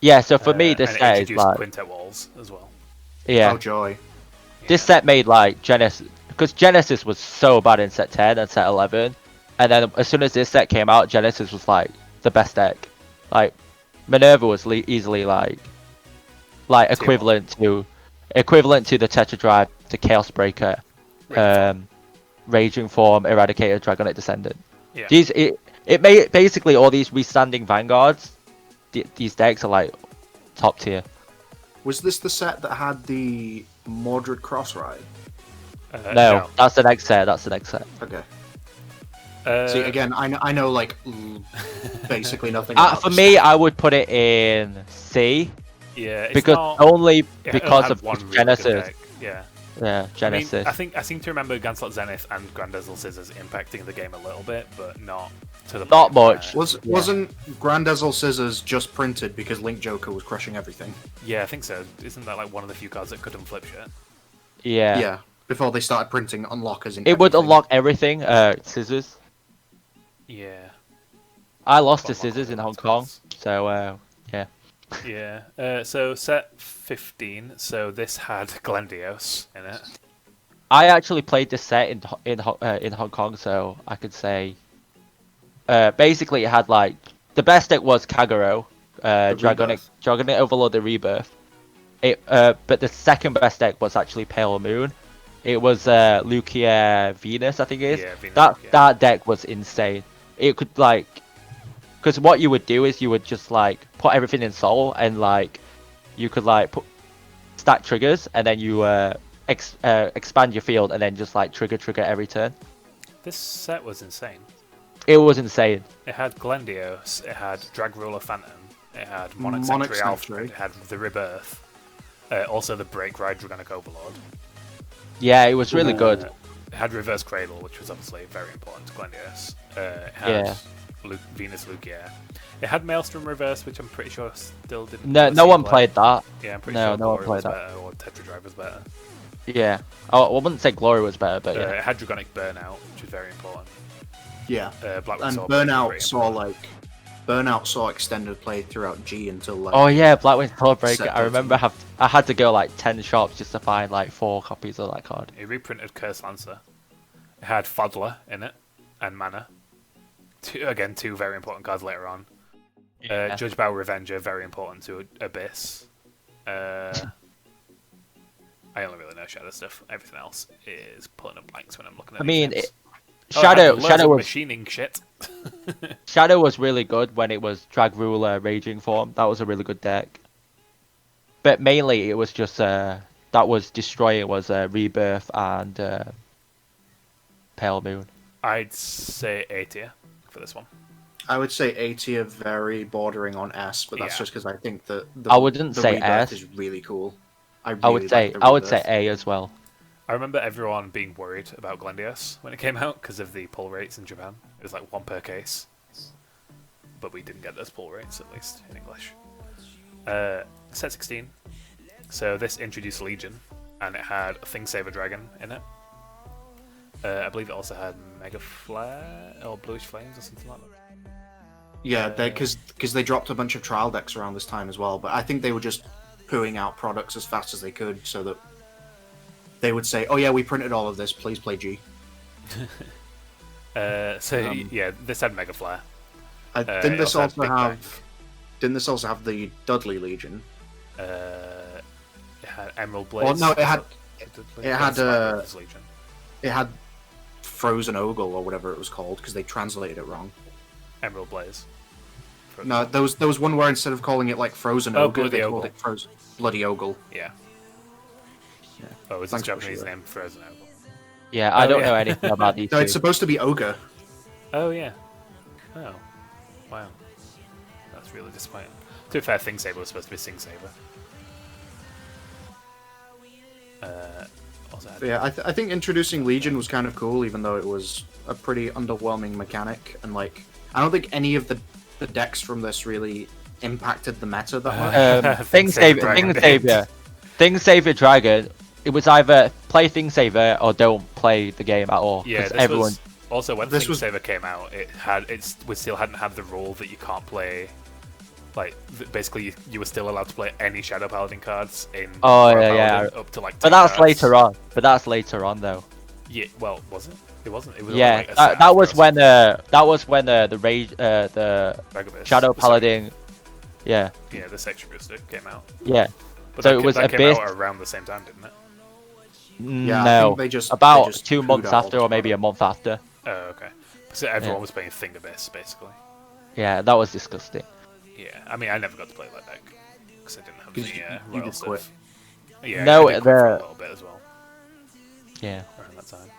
Yeah, so for me, this and it set is introduced like, Quintet Walls as well. yeah, Oh joy! this set made like because Genesis was so bad in set 10 and set 11, and then as soon as this set came out, Genesis was like the best deck. Like Minerva was easily like equivalent to the Tetra Drive, to Chaos Breaker, Raging Form, Eradicator, Dragonite Descendant. Yeah. It made basically all these restanding Vanguards. These decks are like top tier. Was this the set that had the Mordred Cross Ride? No, that's the next set. Okay. Uh, See, again, I know like basically nothing. For me, I would put it in C. Yeah, it's because not, only it because had of one really good Genesis. deck. Yeah. Yeah, Genesis. I mean, I seem to remember Gunslot Zenith and Grandazzle Scissors impacting the game a little bit, but not to the Not point much. where- Wasn't Grandazzle Scissors just printed because Link Joker was crushing everything? Yeah, I think so. Isn't that like one of the few cards that couldn't flip shit? Yeah. Yeah. Before they started printing unlockers in. It would everything. unlock everything. Scissors. Yeah. I lost to Unlock Scissors in all Hong the Kong, cards. so yeah. Yeah. So set 15. So this had Glendios in it. I actually played this set in Hong Kong, so I could say. Basically, it had like the best deck was Kagero, Dragonic Overlord, the Rebirth. But the second best deck was actually Pale Moon. It was Lucia Venus, I think it is. Yeah, Venus, Lucia. That deck was insane. It could like, because what you would do is you would just like put everything in Soul, and like you could like stack triggers, and then you expand your field, and then just like trigger every turn. This set was insane. It was insane. It had Glendios, it had Drag Ruler Phantom, it had Monarch Monarch Sanctuary Alfred, Sanctuary. it had the Rebirth, also the Break Ride Dragonic Overlord. Yeah, it was really good. It had Reverse Cradle, which was obviously very important to Glendios. It had Venus Lugia. It had Maelstrom Reverse, which I'm pretty sure still didn't. No one played that. Yeah, I'm pretty No, sure no one Glory played was that. better, or Tetra Drive was better. Yeah. Oh, I wouldn't say Glory was better, but yeah. It had Dragonic Burnout, which was very important. Yeah. Blackwood And Sword was Burnout pretty saw important. Burnout saw extended play throughout G until like. Oh yeah, Blackwing Swordbreaker. Set I remember I had to go like 10 shops just to find like 4 copies of that card. It reprinted Curse Lancer. It had Fodler in it, and Mana. Two very important cards later on. Yeah. Judge Battle Revenger, very important to Abyss. I only really know Shadow stuff. Everything else is pulling up blanks when I'm looking at I mean, these names. Shadow it had loads of was machining shit. Shadow was really good when it was Drag Ruler Raging Form. That was a really good deck. But mainly it was just that was destroying was Rebirth and Pale Moon. I'd say A tier for this one. I would say A tier, very bordering on S, but that's Yeah. just because I think that I wouldn't the say Rebirth S. is really cool. I would say A as well. I remember everyone being worried about Glendios when it came out because of the pull rates in Japan. It was like 1 per case. But we didn't get those pull rates, at least, in English. Set 16. So this introduced Legion, and it had Thing Saver Dragon in it. I believe it also had Mega Flare, or Bluish Flames, or something like that. Yeah, because they dropped a bunch of trial decks around this time as well, but I think they were just pooing out products as fast as they could so that they would say, oh yeah, we printed all of this, please play G. Yeah, this had Mega Flare. Didn't it this also had also Big have... Didn't this also have the Dudley Legion? It had Emerald Blaze. Well, no, it had Legion. it had Frozen Ogle or whatever it was called because they translated it wrong. Emerald Blaze. No, there was one where instead of calling it like Frozen Oh, Ogre, Bloody they called Ogle. it Bloody Ogle. Yeah. Yeah. Oh, is this Thanks for Japanese sharing. name Frozen Ogle? Yeah, I Oh, don't yeah. know anything about these No, two. it's supposed to be Ogre. Oh, yeah. Oh. Wow. That's really disappointing. To be fair, Thing Saber was supposed to be Sing Saber. Also had But yeah, I think introducing Legion was kind of cool, even though it was a pretty underwhelming mechanic. And like, I don't think any of the decks from this really impacted the meta that much. Thing Savior Dragon. It was either play Thing Saver or don't play the game at all. Yeah, 'cause this everyone. was also when This Thing was- Saver came out. We still hadn't had the rule that you can't play. Like basically, you were still allowed to play any Shadow Paladin cards in. Oh, Royal yeah, Paladin up to like. But 10 that's cards. later on. But that's later on though. Yeah, well, was it? It wasn't. It was Yeah, like a set that was after when the rage the Ragabus, Shadow the Paladin. Yeah, Yeah, the Extra Booster came out. yeah. But So that, it was that came Abyss. out around the same time, didn't it? Yeah, I No, think they just about just 2 pooed months out after, or maybe a month after. Oh, okay. So everyone Yeah. was playing Thing Abyss, basically. Yeah, that was disgusting. Yeah, I mean, I never got to play that deck because I didn't have 'Cause the you royal did stuff. quit. Yeah, No, I did quit for a the- little bit as well Yeah, around that time.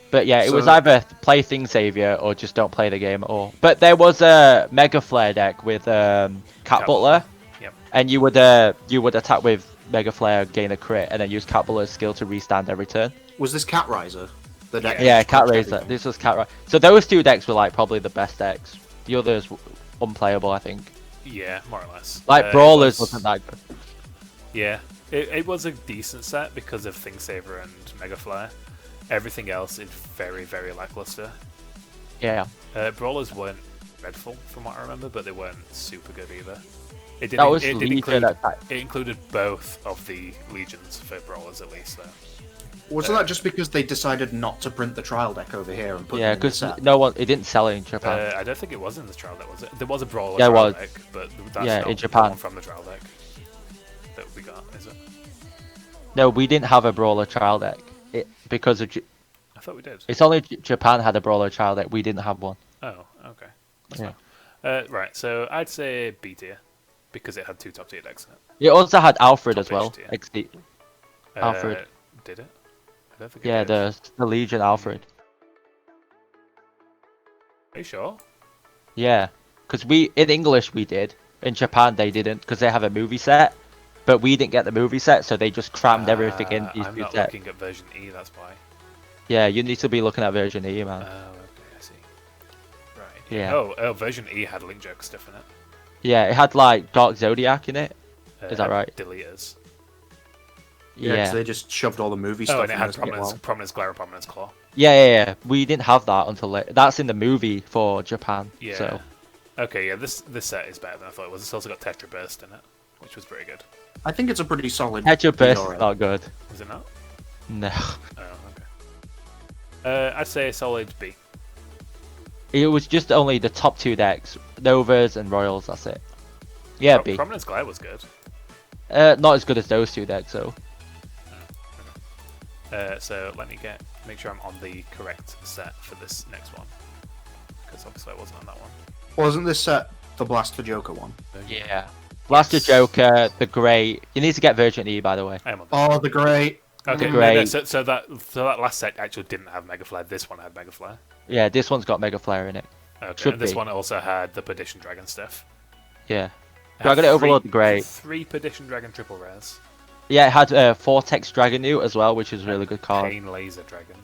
but yeah, it was So- either play Thing Savior or just don't play the game at all. But there was a Mega Flare deck with Cat Cat Butler, Yep. and you would attack with Mega Flare, gain a crit, and then use Cat Butler's skill to restand every turn. Was this Cat Riser? The deck that Yeah, just Cat crushed Razor. everything? This was Cat Riser. So those two decks were like probably the best decks. The others unplayable, I think. Yeah, more or less. Like It Brawlers was- wasn't that good. Yeah, it was a decent set because of Thing Saver and Mega Flare. Everything else is very, very lackluster. Yeah, Brawlers weren't dreadful from what I remember, but they weren't super good either. It did, that was it did Legion include, attack. it included both of the legions for Brawlers at least, though. Wasn't that just because they decided not to print the trial deck over here and put Yeah, it in the because set? no one, it didn't sell it in Japan. I don't think it was in the trial deck, was it? There was a Brawler Yeah, it trial was. deck, but that's Yeah, not in the Japan. one from the trial deck that we got, is it? No, we didn't have a Brawler trial deck. Because of I thought we did. it's only Japan had a Brawler trial deck. We didn't have one. Oh, okay. That's Yeah. fine. Right, so I'd say B tier because it had 2 top tier decks in it. It also had Alfred as Top well. edge tier. XD. Alfred. Did it? I don't think Yeah, it did. the Legion Alfred. Are you sure? Yeah, because we in English we did. In Japan they didn't because they have a movie set, but we didn't get the movie set, so they just crammed everything in these I'm two not sets. looking at version E, that's why. Yeah, you need to be looking at version E, man. Oh, okay, I see. Right. Yeah. Oh, version E had Link Joker stuff in it. Yeah, it had like Dark Zodiac in it. Is that Had right? Deleters. Yeah, 'cause Yeah. they just shoved all the movie Oh, stuff and it in had as well. Prominence Glare and Prominence Claw. Yeah. We didn't have that until that's in the movie for Japan. Yeah. So Okay, yeah, this set is better than I thought it was. It's also got Tetra Burst in it, which was pretty good. I think it's a pretty solid. Tetra Burst Fedora. is not good. Was it not? No. Oh, okay. I'd say a solid B. It was just only the top 2 decks, Novas and Royals. That's it. Yeah, B. Prominence Glare was good. Not as good as those 2 decks though. So let me make sure I'm on the correct set for this next one, because obviously I wasn't on that one. Wasn't this set the Blast for Joker one? Yeah. Blaster Joker, the Great. You need to get Version E, by the way. I am on Oh, the great. Okay, Great. no, so that last set actually didn't have Mega Flare. This one had Mega Flare. Yeah, this one's got Mega Flare in it. Okay, Should and this be. one also had the Perdition Dragon stuff. Yeah. It Dragon had Overlord, Great. 3 Perdition Dragon triple rares. Yeah, it had Vortex Dragon Newt as well, which is a really good card, Pain Laser Dragon.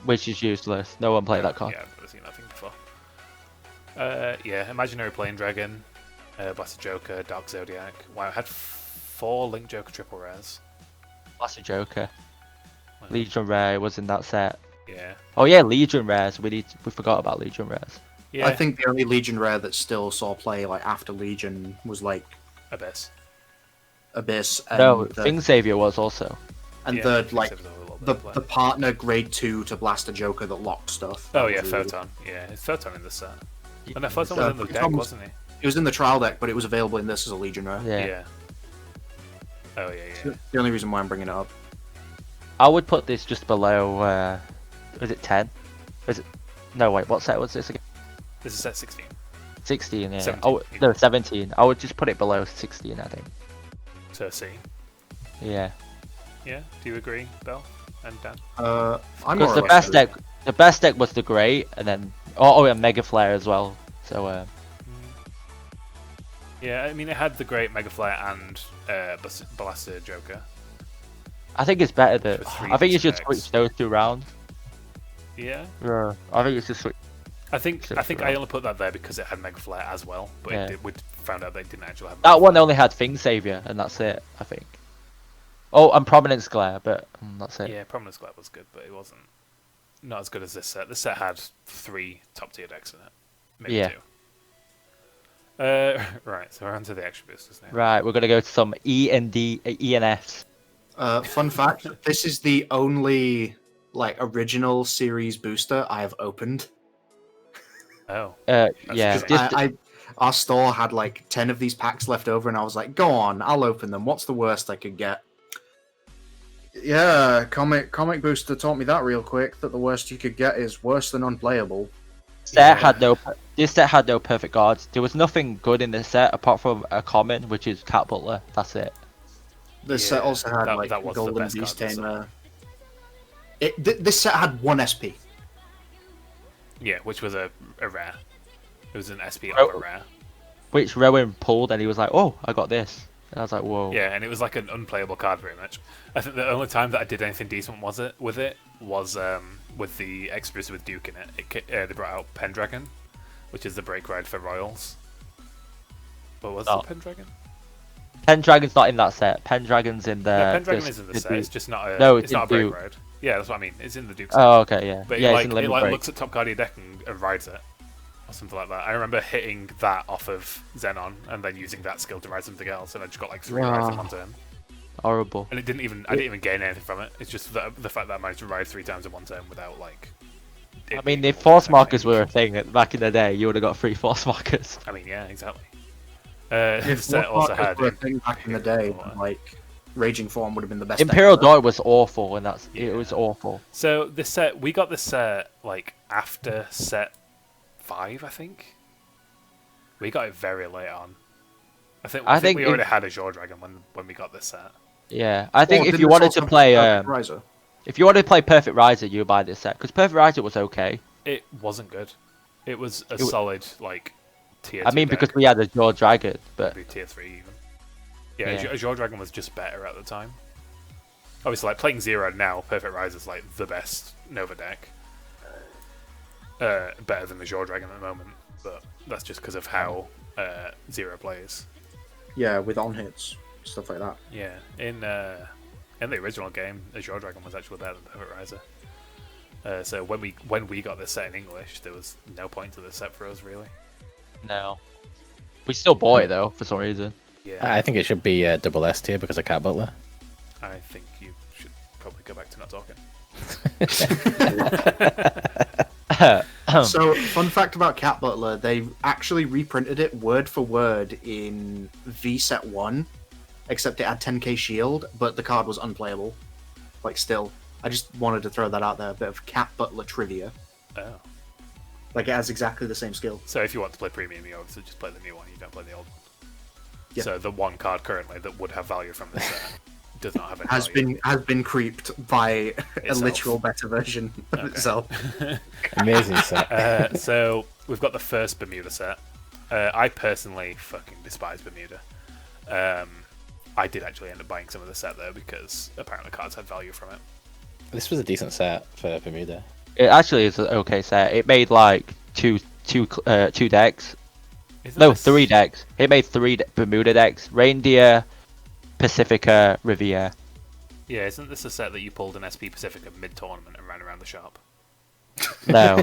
which is useless. No one played that card. Yeah, I've never seen that thing before. Yeah, Imaginary Plane Dragon, Blaster Joker, Dark Zodiac. Wow, it had 4 Link Joker triple rares. Blaster Joker. Wow. Legion Rare was in that set. Yeah. Oh yeah, Legion Rares. We forgot about Legion Rares. Yeah. I think the only Legion rare that still saw play like after Legion was like Abyss. Abyss and No, the, Thing Savior was also. and Yeah, the Thing like Saver's a little bit the of play. the partner grade 2 to Blaster Joker that locked stuff. Oh That yeah, was really good. Photon. Yeah, it's Photon in this set. And no, Photon Uh, was in the deck, Photon was- wasn't he? It was in the trial deck, but it was available in this as a Legion rare. Yeah. Oh yeah, It's yeah. the only reason why I'm bringing it up. I would put this just below. Was it 10? Is it? No, wait. What set was this again? This is set 16. 16. Yeah. 17, Oh even. no, 17. I would just put it below 16. I think. So C. Yeah. Yeah. Do you agree, Bell and Dan? I'm more Because or less good. the best deck was the Great, and then yeah, Mega Flare as well. So Yeah, I mean it had the great Mega Flare and Blaster Joker. I think it's better that For 3 I think you should decks. switch those 2 rounds. Yeah. Yeah. I think it's just switch. I think Switch I around. only put that there because it had Mega Flare as well, but Yeah. we found out they didn't actually have. That Mega one Flare. only had Thing Savior, and that's it. I think. Oh, and Prominence Glare, but that's it. Yeah, Prominence Glare was good, but it wasn't not as good as this set. This set had 3 top tier decks in it, maybe Yeah. 2. Right, so we're on to the extra boosters now. Right, we're gonna go to some E and Fs. Fun fact: this is the only like original series booster I have opened. Oh, Yeah. true. Our store had like 10 of these packs left over, and I was like, "Go on, I'll open them. What's the worst I could get?" Yeah, comic booster taught me that real quick. That the worst you could get is worse than unplayable. Set had no. This set had no perfect guards. There was nothing good in this set apart from a common, which is Cat Butler. That's it. This set also had that like was the Golden best Beast card this Tamer. This set had 1 SP. Yeah, which was a rare. It was an SP Oh. of a rare. Which Rowan pulled, and he was like, "Oh, I got this." And I was like, "Whoa." Yeah, and it was like an unplayable card very much. I think the only time that I did anything decent was with the X booster with Duke in it. They brought out Pendragon, which is the break ride for Royals. What was Oh. it, Pendragon? Pendragon's not in that set. Pendragon's in the. No, Pendragon this- is in the the set. Duke. It's just not a. No, it's not a in break Duke. ride. Yeah, that's what I mean. It's in the Duke set. Oh, okay, yeah. But Yeah, it, it's in Limit like Break. looks at top card of your deck and rides it, or something like that. I remember hitting that off of Xenon and then using that skill to ride something else, and I just got like 3 rides in Wow. one turn. Horrible. And I didn't even gain anything from it. It's just the fact that I managed to ride 3 times in one turn without like. I mean, if force markers were a thing back in the day, you would have got 3 force markers. I mean, yeah, exactly. If The set also Warlock had were a thing back in the day, Imperial Daughter. like Raging Form would have been the best. Imperial deck ever. Daughter was awful, and it was awful. So this set, we got this set like after set 5, I think. We got it very late on. I think we already had a Azure Dragon when we got this set. Yeah, I think Oh, if didn't you this wanted also to play, have Perfect Riser? if you wanted to play Perfect Riser, you would buy this set because Perfect Riser was okay. It wasn't good. It was a It wa- solid like tier. I 2 mean, deck. because we had Azure Dragon, but Probably tier 3 even. Yeah, Yeah. Azure Dragon was just better at the time. Obviously, like playing Zero now, Perfect Rise is like the best Nova deck. Better than Azure Dragon at the moment, but that's just because of how Zero plays. Yeah, with on hits, stuff like that. Yeah, in the original game, Azure Dragon was actually better than Perfect Riser. So when we got this set in English, there was no point to this set for us really. no. We still bought it though for some reason. Yeah, I think it should be double S tier because of Cat Butler. I think you should probably go back to not talking. So, fun fact about Cat Butler, they actually reprinted it word for word in V Set 1, except it had 10k shield, but the card was unplayable. Like, still. I just wanted to throw that out there, a bit of Cat Butler trivia. Oh. Like, it has exactly the same skill. So if you want to play premium, you obviously just play the new one. You don't play the old one. Yeah. So the one card currently that would have value from this set does not have any Has value. been creeped by a Itself. literal better version of Okay. itself. Amazing set. So we've got the first Bermuda set. I personally fucking despise Bermuda. I did actually end up buying some of the set though because apparently cards had value from it. This was a decent set for Bermuda. It actually is an okay set. It made like two decks. Isn't No, this- 3 decks. It made 3 Bermuda decks: Reindeer, Pacifica, Riviera. Yeah, isn't this a set that you pulled an SP Pacifica mid-tournament and ran around the shop? No,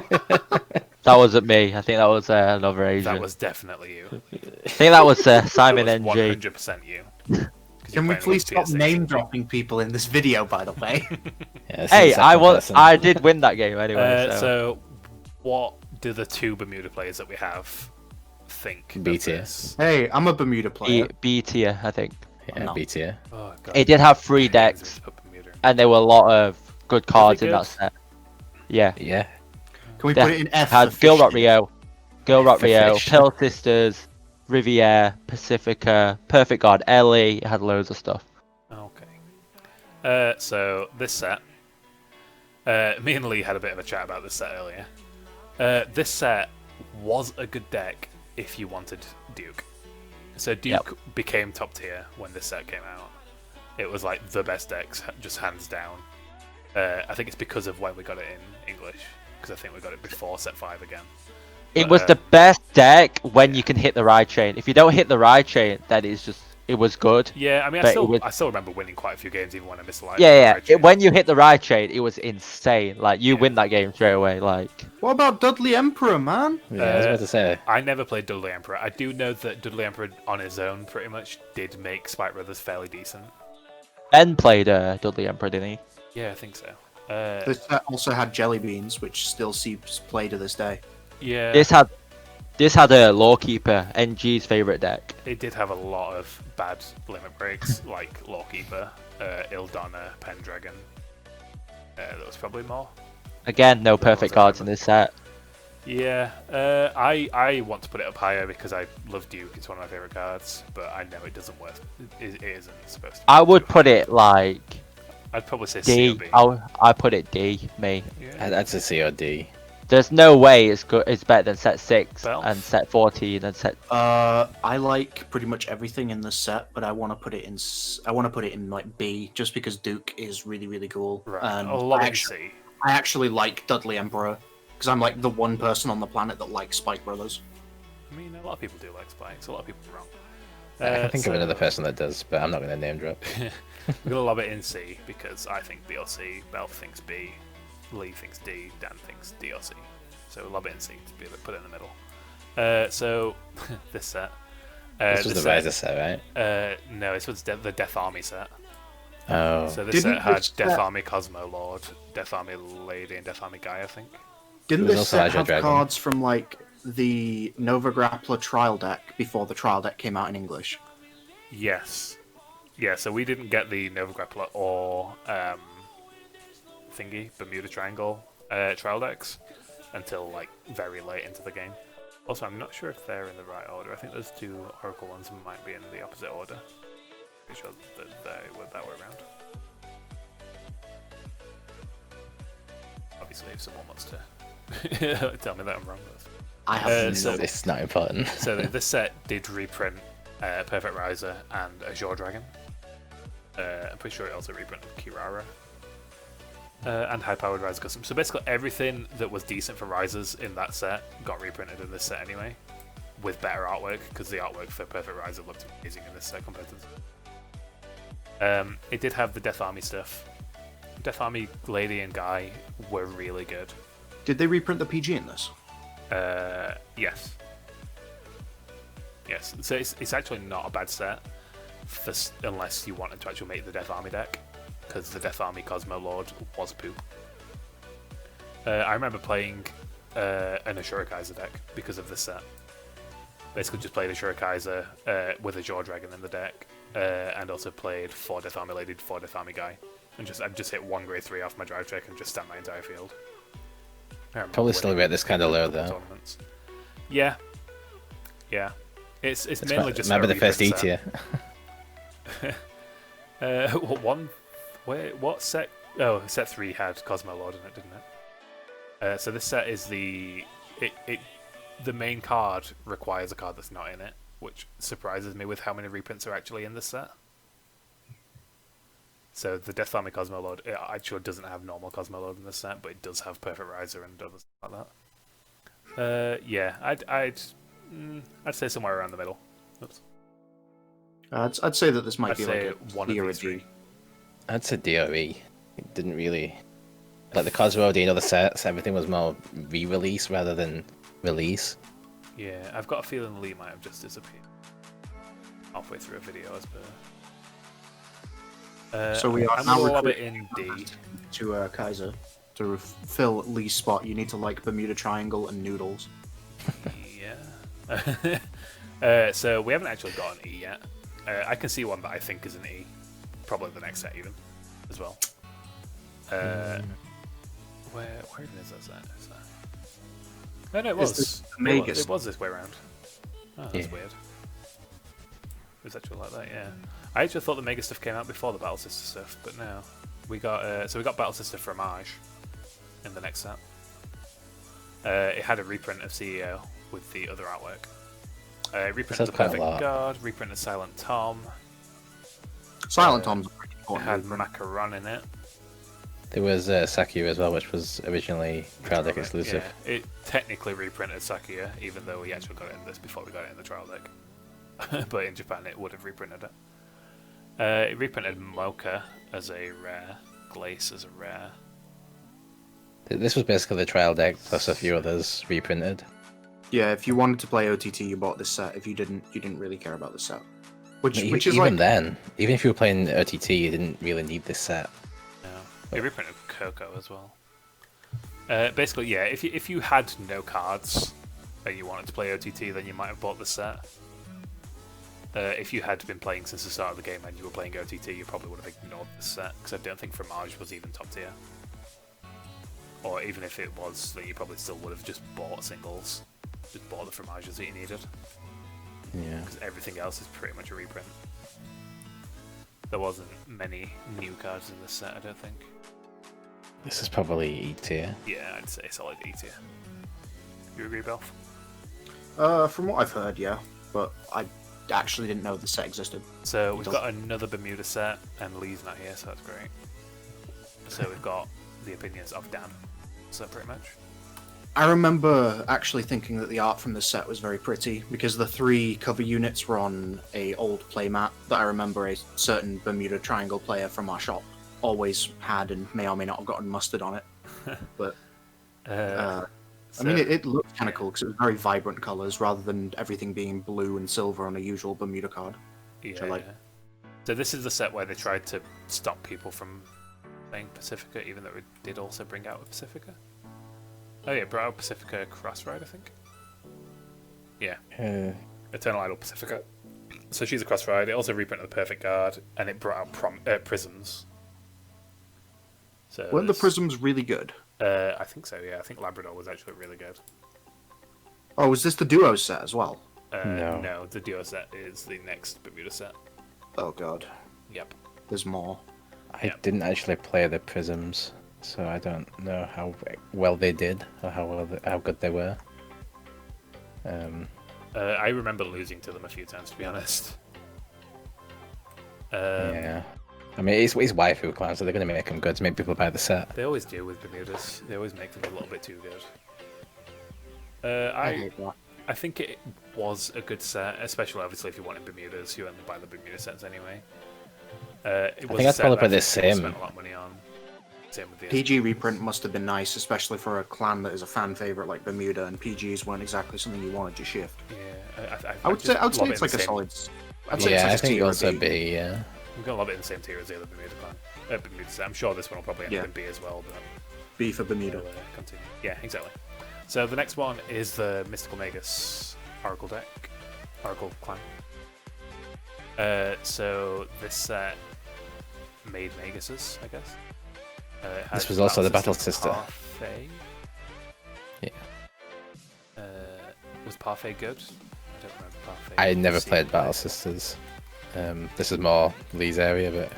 that wasn't me. I think that was another Asian. That was definitely you. I think that was Simon That was NG. 100% you. 'Cause Can you're we playing please against stop PS6. name dropping people in this video, by the way? Yeah, this is Hey, the I second was. person. I did win that game anyway. So. So, what do the 2 Bermuda players that we have think? of B tier. this? Hey, I'm a Bermuda player. B tier, I think. Yeah, No. B tier. Oh, God. It did have 3 Games decks, we put Bermuda in. and there were a lot of good cards in good? that set. Yeah, Yeah. Can we Yeah. put it in F? had for Gilrock fish? Rio, Gilrock For Rio, fish. Pearl Sisters, Riviera, Pacifica, Perfect God, Ellie. It had loads of stuff. Okay. So, this set. Me and Lee had a bit of a chat about this set earlier. This set was a good deck if you wanted Duke. So, Duke became top tier when this set came out. It was like the best decks, just hands down. I think it's because of when we got it in English, because I think we got it before set 5 again. It But, was the best deck when you can hit the ride chain. If you don't hit the ride chain, then it was good. Yeah, I mean, But it was- I still remember winning quite a few games even when I missed the light. When you hit the ride chain, it was insane. Like you win that game straight away. Like What about Dudley Emperor, man? Yeah, I was about to say. I never played Dudley Emperor. I do know that Dudley Emperor on his own pretty much did make Spike Brothers fairly decent. Ben played Dudley Emperor, didn't he? Yeah, I think so. This set also had jelly beans, which still sees play to this day. Yeah, This had a Lawkeeper, NG's favorite deck. it did have a lot of bad limit breaks, like Lawkeeper, Ildana, Pendragon. There was probably more. Again, no That was perfect a cards in favorite. this set. Yeah, I want to put it up higher because I love Duke. It's one of my favorite cards, but I know it doesn't work. It isn't supposed to. Be I would too put high. it like I'd probably say C or D. B. I put it D, me. Yeah. I'd say C or D. There's no way it's good. It's better than set 6 Belf? and set 14 and set. I like pretty much everything in this set, but I want to put it in. I want to put it in like B, just because Duke is really really cool. Right. And I'll love I it in actually, C. I actually like Dudley Emperor because I'm like the one person on the planet that likes Spike Brothers. I mean, a lot of people do like Spikes. A lot of people are wrong. I can think of so another person that does, but I'm not going to name drop. We're gonna love it in C because I think B or C. Belf thinks B. Lee thinks D. Dan thinks D or C. So we'll love it in C to be able to put it in the middle. So this set. This was the Riser set, right? No, this was the Death Army set. Oh. So this Didn't set had this Death set- Army Cosmo Lord, Death Army Lady, and Death Army Guy, I think. Didn't There was this also set Hydra have Dragon. cards from like the Nova Grappler trial deck before the trial deck came out in English? Yes. Yeah, so we didn't get the Nova Grappler or thingy, Bermuda Triangle trial decks until like very late into the game. Also, I'm not sure if they're in the right order. I think those two Oracle ones might be in the opposite order. Pretty sure that they were that way around. Obviously, if someone wants to tell me that I'm wrong, that's... I have so- no. It's not important. So this set did reprint Perfect Riser and Azure Dragon. I'm pretty sure it also reprinted Kirara. And High Powered Riser Custom. So basically everything that was decent for Risers in that set got reprinted in this set anyway. With better artwork, because the artwork for Perfect Riser looked amazing in this set compared to this. It did have the Death Army stuff. Death Army Lady and Guy were really good. Did they reprint the PG in this? Yes. Yes, so it's actually not a bad set, unless you wanted to actually make the Death Army deck, because the Death Army Cosmo Lord was poop. I remember playing an Ashura Kaiser deck because of this set. Basically just played Ashura Kaiser with a Jaw Dragon in the deck, and also played 4 Death Army Lady, 4 Death Army Guy. And I'd just hit 1 grade 3 off my drive check and just stand my entire field. I remember Probably still winning rate this kind of low, a couple though. tournaments. Yeah. Yeah. It's mainly just Remember a the first E reprint tier? set. What set? Oh, set 3 had Cosmo Lord in it, didn't it? So this set is the main card requires a card that's not in it, which surprises me with how many reprints are actually in this set. So the Death Army Cosmo Lord, it actually doesn't have normal Cosmo Lord in this set, but it does have Perfect Riser and other stuff like that. Yeah, I'd say somewhere around the middle. Oops. I'd say that this might I'd be say like a one D of or a these D. three. I'd say D or E. It didn't really... Like the Cosmo, the other sets, everything was more re-release rather than release. Yeah, I've got a feeling Lee might have just disappeared halfway through a video as per. So we are I'm now gonna lob it recruiting in D. to Kaiser to fill Lee's spot. You need to like Bermuda Triangle and Noodles. Yeah. So we haven't actually got an E yet. I can see one that I think is an E. Probably the next set even, as well. Where even is that set? No, it Is was. this the It Magus? was this way around. Oh, that's Yeah. weird. It was actually like that, yeah. I actually thought the Mega stuff came out before the Battle Sister stuff, but no. We got Battle Sister Fromage in the next set. It had a reprint of CEO with the other artwork. Reprint Sounds of the quite a Perfect lot. Guard, reprint of Silent Tom. Silent Tom's a pretty It important had reprint. Macaron in it. There was Sakura as well, which was originally trial deck exclusive. Yeah, it technically reprinted Sakuya, even though we actually got it in this before we got it in the trial deck. But in Japan, it would have reprinted it. It reprinted Mocha as a rare, Glace as a rare. This was basically the trial deck plus a few others reprinted. Yeah, if you wanted to play OTT, you bought this set. If you didn't really care about this set. Which is Even like then, even if you were playing OTT, you didn't really need this set. No. They reprinted Coco as well. Basically, yeah, if you had no cards and you wanted to play OTT, then you might have bought the set. If you had been playing since the start of the game and you were playing OTT, you probably would have ignored the set, because I don't think Fromage was even top tier. Or even if it was, then you probably still would have just bought singles. Just bought the Fromages that you needed. Yeah. Because everything else is pretty much a reprint. There wasn't many new cards in this set, I don't think. This is probably E tier. Yeah, I'd say solid E tier. You agree, Belf? From what I've heard, yeah, but I actually didn't know the set existed. So we've got another Bermuda set, and Lee's not here, so that's great. So we've got the opinions of Dan. So pretty much. I remember actually thinking that the art from this set was very pretty, because the 3 cover units were on a old playmat that I remember a certain Bermuda Triangle player from our shop always had and may or may not have gotten mustard on it. But I mean, it looked kind of cool because it was very vibrant colors rather than everything being blue and silver on a usual Bermuda card. Yeah. like. So this is the set where they tried to stop people from playing Pacifica, even though it did also bring out a Pacifica. Oh yeah, brought out Pacifica Crossride, I think. Yeah. Eternal Idol Pacifica. So she's a Crossride. It also reprinted the Perfect Guard, and it brought out Prisms. So Weren't the Prisms really good? I think so, yeah. I think Labrador was actually really good. Oh, was this the duo set as well? No, the duo set is the next Bermuda set. Oh god, Yep. there's more. I Yeah. didn't actually play the Prisms, so I don't know how well they did or how good they were. I remember losing to them a few times, to be honest. Yeah. I mean, it's waifu clan, so they're going to make them good to make people buy the set. They always do with Bermudas. They always make them a little bit too good. I hate that. I think it was a good set, especially obviously if you wanted Bermudas, you only buy the Bermuda sets anyway. It was think a I'd set probably that put the I think people same. spent a lot of money on. Same with the PG reprint must have been nice, especially for a clan that is a fan favorite like Bermuda, and PGs weren't exactly something you wanted to shift. Yeah, I would say love it it's in like the a same- solid. I'd say Yeah, I it's like think a also tier B, B. yeah. We're gonna love it in the same tier as the other Bermuda clan. Bermuda set. I'm sure this one will probably end up Yeah. in B as well, but B for Bermuda. we'll continue. Yeah, exactly. So the next one is the Mystical Magus Oracle deck, Oracle clan. So this set made Maguses, I guess. It has This was also the Battle system Sister. Parfait. Yeah. Was Parfait good? I don't remember Parfait. I never seeing played play. Battle Sisters. This is more Lee's area, but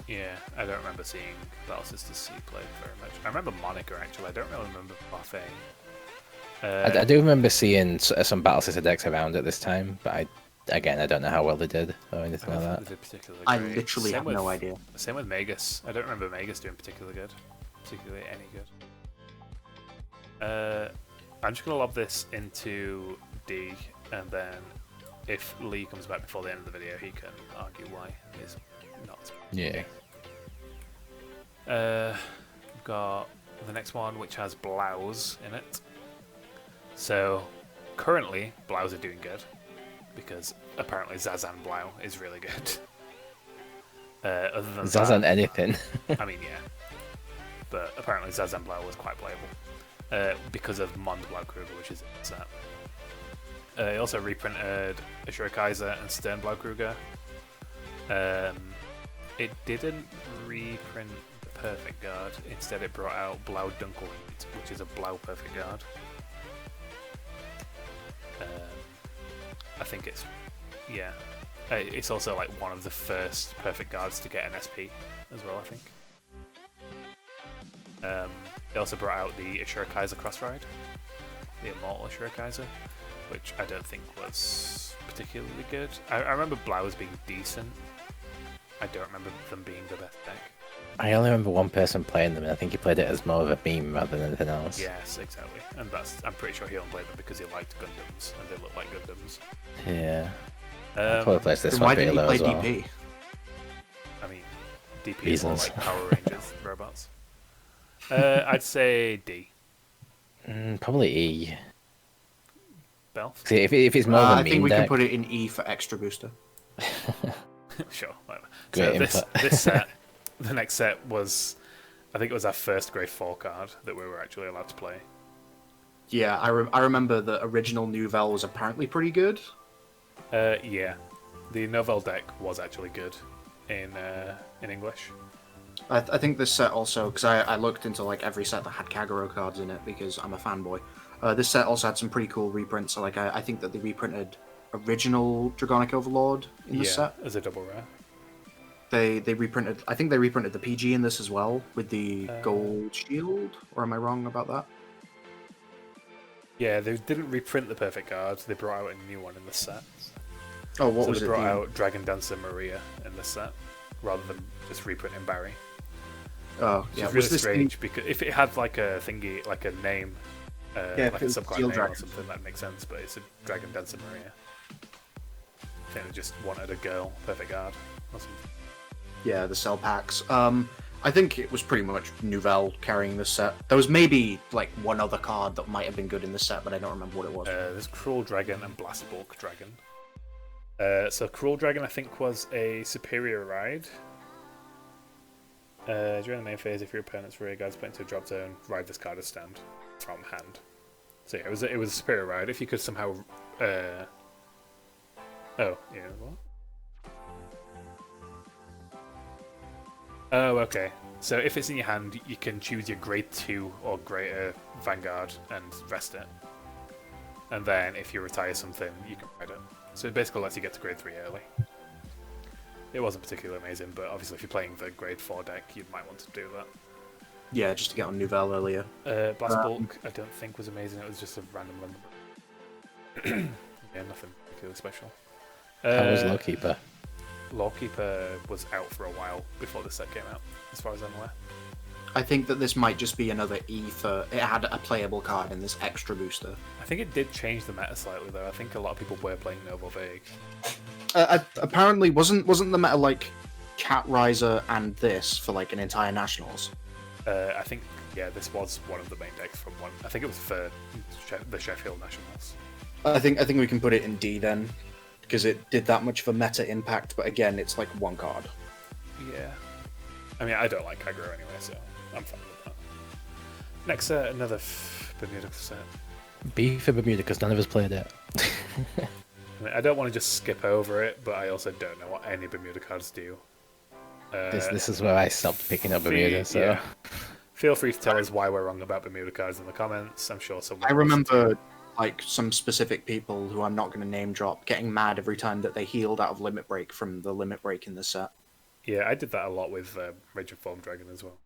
Yeah, I don't remember seeing Battle Sisters C played very much. I remember Monica actually. I don't really remember Parfait. I do remember seeing some Battle Sister decks around at this time, but I don't know how well they did or anything like that. I literally have no idea. Same with Magus. I don't remember Magus doing particularly any good. I'm just gonna lob this into D, and then if Lee comes back before the end of the video, he can argue why he's not. Yeah. We've got the next one, which has Blouse in it. So currently, Blouse are doing good because apparently Zazan Blau is really good. Other than Zazan that, anything. I mean, yeah, but apparently Zazan Blau was quite playable because of Mond Blau Kruger, which is in the set. He also reprinted Ashura Kaiser and Stern Blau Kruger. It didn't reprint the Perfect Guard. Instead, it brought out Blau Dunkelheat, which is a Blau Perfect Guard. I think it's it's also like one of the first Perfect Guards to get an SP as well. I think. They also brought out the Ashura Kaiser Crossride, the Immortal Ashura Kaiser, which I don't think was particularly good. I remember Blau as being decent. I don't remember them being the best deck. I only remember one person playing them, and I think he played it as more of a meme rather than anything else. Yes, exactly. And I'm pretty sure he only played them because he liked Gundams, and they look like Gundams. Yeah. Probably plays this Then one why pretty didn't he low play as well. DP? I mean, DP is more Reasons. like Power Rangers robots. I'd say D. Probably E. Belf? See, if it's more of a I meme think we deck, can put it in E for extra booster. Sure, whatever. Great So input. this set, the next set was I think it was our first Grade 4 card that we were actually allowed to play. Yeah, I remember the original Nouvelle was apparently pretty good. Yeah. The Novel deck was actually good in English. I think this set also, because I looked into like every set that had Kagero cards in it because I'm a fanboy. This set also had some pretty cool reprints. So like I think that they reprinted original Dragonic Overlord in this set. As a double rare. They reprinted. I think they reprinted the PG in this as well with the gold shield. Or am I wrong about that? Yeah, they didn't reprint the perfect cards. They brought out a new one in this set. Oh, what so was they it? brought out Dragon Dancer Maria in this set, rather than just reprinting Barry. Oh, Which yeah. is really strange because if it had like a thingy, like a name, like a subclass name or something, that makes sense. But it's a Dragon Dancer Maria. I think they just wanted a girl perfect guard or something. Yeah, the cell packs. I think it was pretty much Nouvelle carrying this set. There was maybe like one other card that might have been good in this set, but I don't remember what it was. There's Cruel Dragon and Blast Bulk Dragon. So Cruel Dragon, I think, was a superior ride. During the main phase, if your opponent's rear guard's put into a drop zone, ride this card as stand from hand. So yeah, it was a superior ride. If you could somehow, oh yeah, what? Oh, okay. So if it's in your hand, you can choose your Grade 2 or greater Vanguard and rest it. And then if you retire something, you can ride it. So it basically lets you get to Grade 3 early. It wasn't particularly amazing, but obviously if you're playing the Grade 4 deck, you might want to do that. Yeah, just to get on Nouvelle earlier. Blast Bulk, I don't think was amazing. It was just a random limit. Yeah, nothing particularly special. How was Lawkeeper? Lawkeeper was out for a while before this set came out, as far as I'm aware. I think that this might just be another E for... It had a playable card in this extra booster. I think it did change the meta slightly, though. I think a lot of people were playing Novo Vague. Apparently, wasn't the meta like Cat Riser and this for like an entire Nationals? I think, yeah, this was one of the main decks from one. I think it was for the Sheffield Nationals. I think we can put it in D then, because it did that much of a meta impact. But again, it's like one card. Yeah. I mean, I don't like Kagero anyway, so I'm fine with that. Next set, another Bermuda set. B for Bermuda, because none of us played it. I mean, I don't want to just skip over it, but I also don't know what any Bermuda cards do. This is where I stopped picking up Bermuda, so... Yeah. Feel free to tell us why we're wrong about Bermuda cards in the comments. I'm sure someone... I remember like some specific people who I'm not going to name drop getting mad every time that they healed out of Limit Break from the Limit Break in the set. Yeah, I did that a lot with Rage of Foam Dragon as well.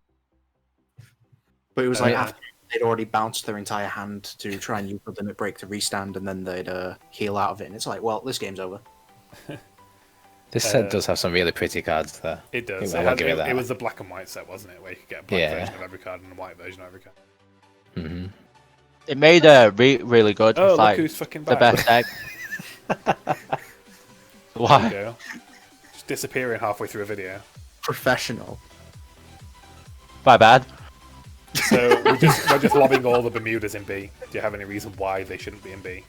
But it was like after they'd already bounced their entire hand to try and use the Limit Break to restand, and then they'd heal out of it, and it's like, well, this game's over. This set does have some really pretty cards, though. It does. It was the black and white set, wasn't it? Where you could get a black version of every card and a white version of every card. Mm-hmm. It made a really good. Oh, like, look who's fucking the back. best deck. There Why? you go. Just disappearing halfway through a video. Professional. My bad. So we're just lobbing all the Bermudas in B. Do you have any reason why they shouldn't be in B?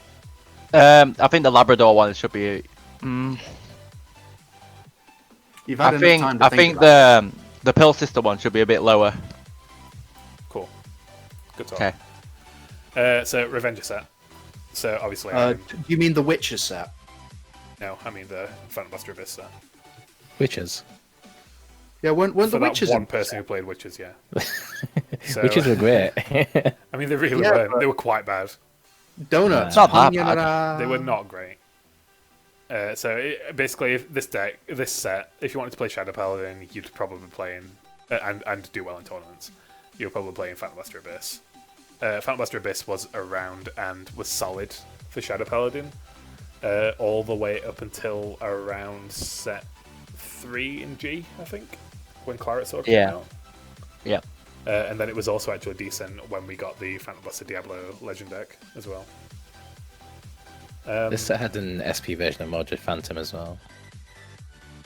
I think the Labrador one should be. You've had I enough time to think about the Pill Sister one should be a bit lower. Cool. Good talk. Okay. So Revenger set. So obviously, Do you mean the Witcher set? no, I mean the Phantom Blaster Abyss set. Witches. Yeah, weren't For the that Witches one in person who played Witches, yeah. So, Witches were great. I mean, they really Yeah, weren't. but- They were quite bad. Donuts? Not that Panyara. They were not great. Basically, if this set, if you wanted to play Shadow Paladin, you'd probably play in and do well in tournaments. You're probably playing Phantom Blaster Abyss. Phantom Blaster Abyss was around and was solid for Shadow Paladin, all the way up until around set 3 in G, I think, when Claret Sword came out. Yeah. And then it was also actually decent when we got the Phantom Blaster Diablo Legend deck as well. This set had an SP version of Mordred Phantom as well.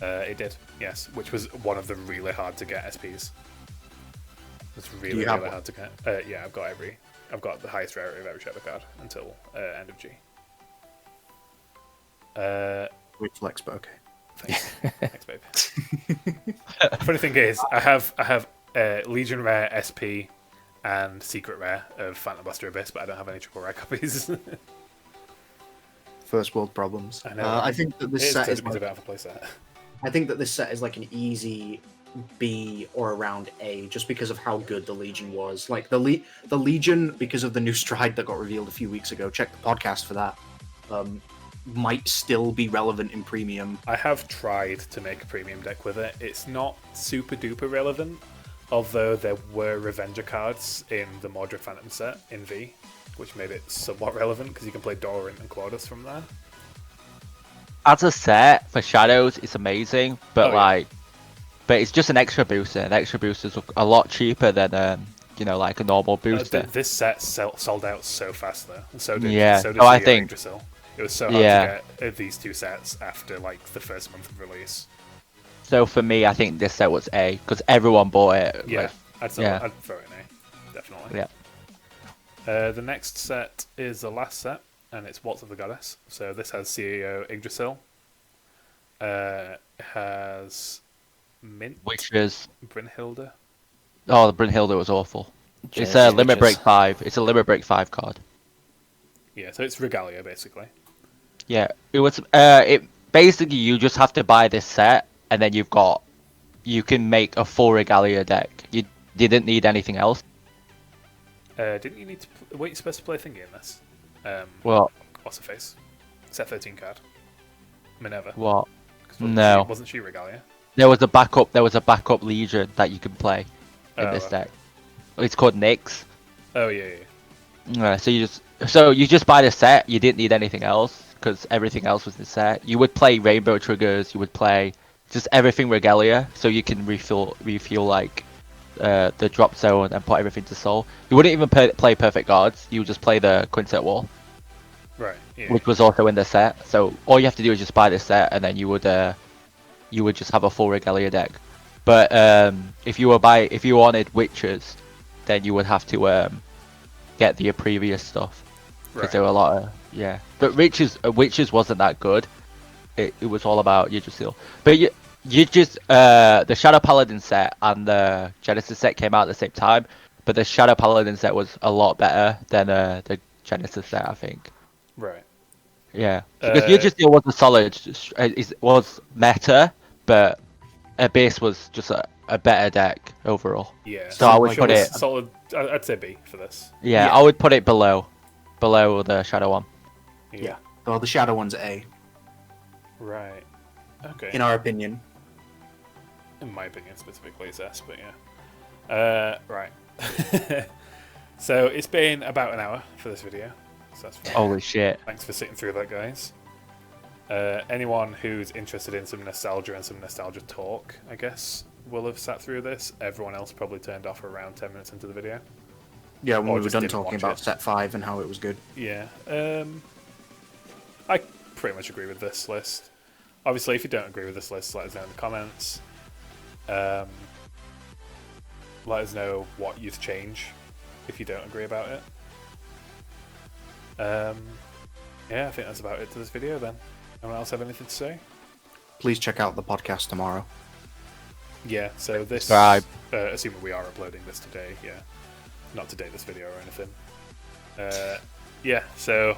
It did, yes, which was one of the really hard to get SPs. It's really have hard to get. Yeah, I've got the highest rarity of every shadow card until end of G. With flex, but okay. Thanks, babe. Funny thing is, I have Legion Rare, SP, and Secret Rare of Phantom Blaster Abyss, but I don't have any triple rare copies. First world problems. I know. I think that this It set is. means I don't have a playset. I think that this set is like an easy B or around A, just because of how good the Legion was. Like the Legion, because of the new stride that got revealed a few weeks ago. Check the podcast for that. Might still be relevant in premium. I have tried to make a premium deck with it. It's not super duper relevant, although there were Revenger cards in the Mordred Phantom set in V, which made it somewhat relevant because you can play Dorant and Quadus from there. As a set for Shadows, it's amazing, but Oh, yeah. but it's just an extra booster. And extra boosters are a lot cheaper than like a normal booster. This set sold out so fast though, and so did Yeah, so did so I the think- Yggdrasil. It was so hard to get these two sets after like the first month of release. So for me, I think this set was A because everyone bought it. Yeah, I'd throw it in A, definitely. Yeah. The next set is the last set, and it's Waltz of the Goddess. So this has CEO Yggdrasil. Has Mint, Witches. Brynhilde. Oh, the Brynhilde was awful. It's Jersey a Limit Witches. Break 5. It's a Limit Break 5 card. Yeah, so it's Regalia basically. Yeah, it was. It basically you just have to buy this set, and then you can make a full Regalia deck. You didn't need anything else. Didn't you need to? Were you supposed to play Thingy in this? Well, What's her face? Set 13 card. Minerva. what? 'Cause No. Wasn't she Regalia? There was a backup. There was a backup Legion that you can play in Oh, this okay. deck. It's called Nyx. Oh yeah. So you just buy the set. You didn't need anything else because everything else was in the set. You would play Rainbow Triggers. You would play just everything Regalia, so you can refuel like the drop zone and put everything to soul. You wouldn't even play Perfect Guards. You would just play the Quintet Wall, Right. Yeah. which was also in the set. So all you have to do is just buy the set, and then you would just have a full Regalia deck. But if you wanted Witches, then you would have to get the previous stuff because Right. there were a lot of But Witches wasn't that good. It was all about Yggdrasil. But you just the Shadow Paladin set and the Genesis set came out at the same time, but the Shadow Paladin set was a lot better than the Genesis set, I think. Right. Yeah, because Uh, Yggdrasil was a solid, was meta, but Abyss was just a better deck overall. Yeah. So I would like put it it, solid. I'd say B for this. yeah, Yeah. I would put it below the Shadow one. Yeah. Well, the Shadow one's A, Right. Okay. in our opinion. In my opinion, specifically, it's S, but yeah. Right. So it's been about an hour for this video. So that's fine. Holy shit. Thanks for sitting through that, guys. Anyone who's interested in some nostalgia and some nostalgia talk, I guess, will have sat through this. Everyone else probably turned off around 10 minutes into the video. Yeah, when Or we were just done didn't talking watch about it. set 5 and how it was good. Yeah. I pretty much agree with this list. Obviously, if you don't agree with this list, let us know in the comments. Let us know what you'd change if you don't agree about it. Yeah, I think that's about it to this video then. Anyone else have anything to say? Please check out the podcast tomorrow. Yeah, so this... Subscribe. Assuming we are uploading this today, yeah. Not today, this video or anything. Yeah, so...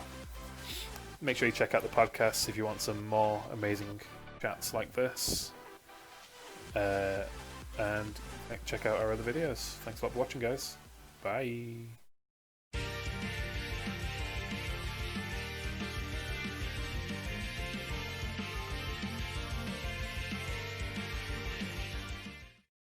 Make sure you check out the podcast if you want some more amazing chats like this. And check out our other videos. Thanks a lot for watching, guys. Bye.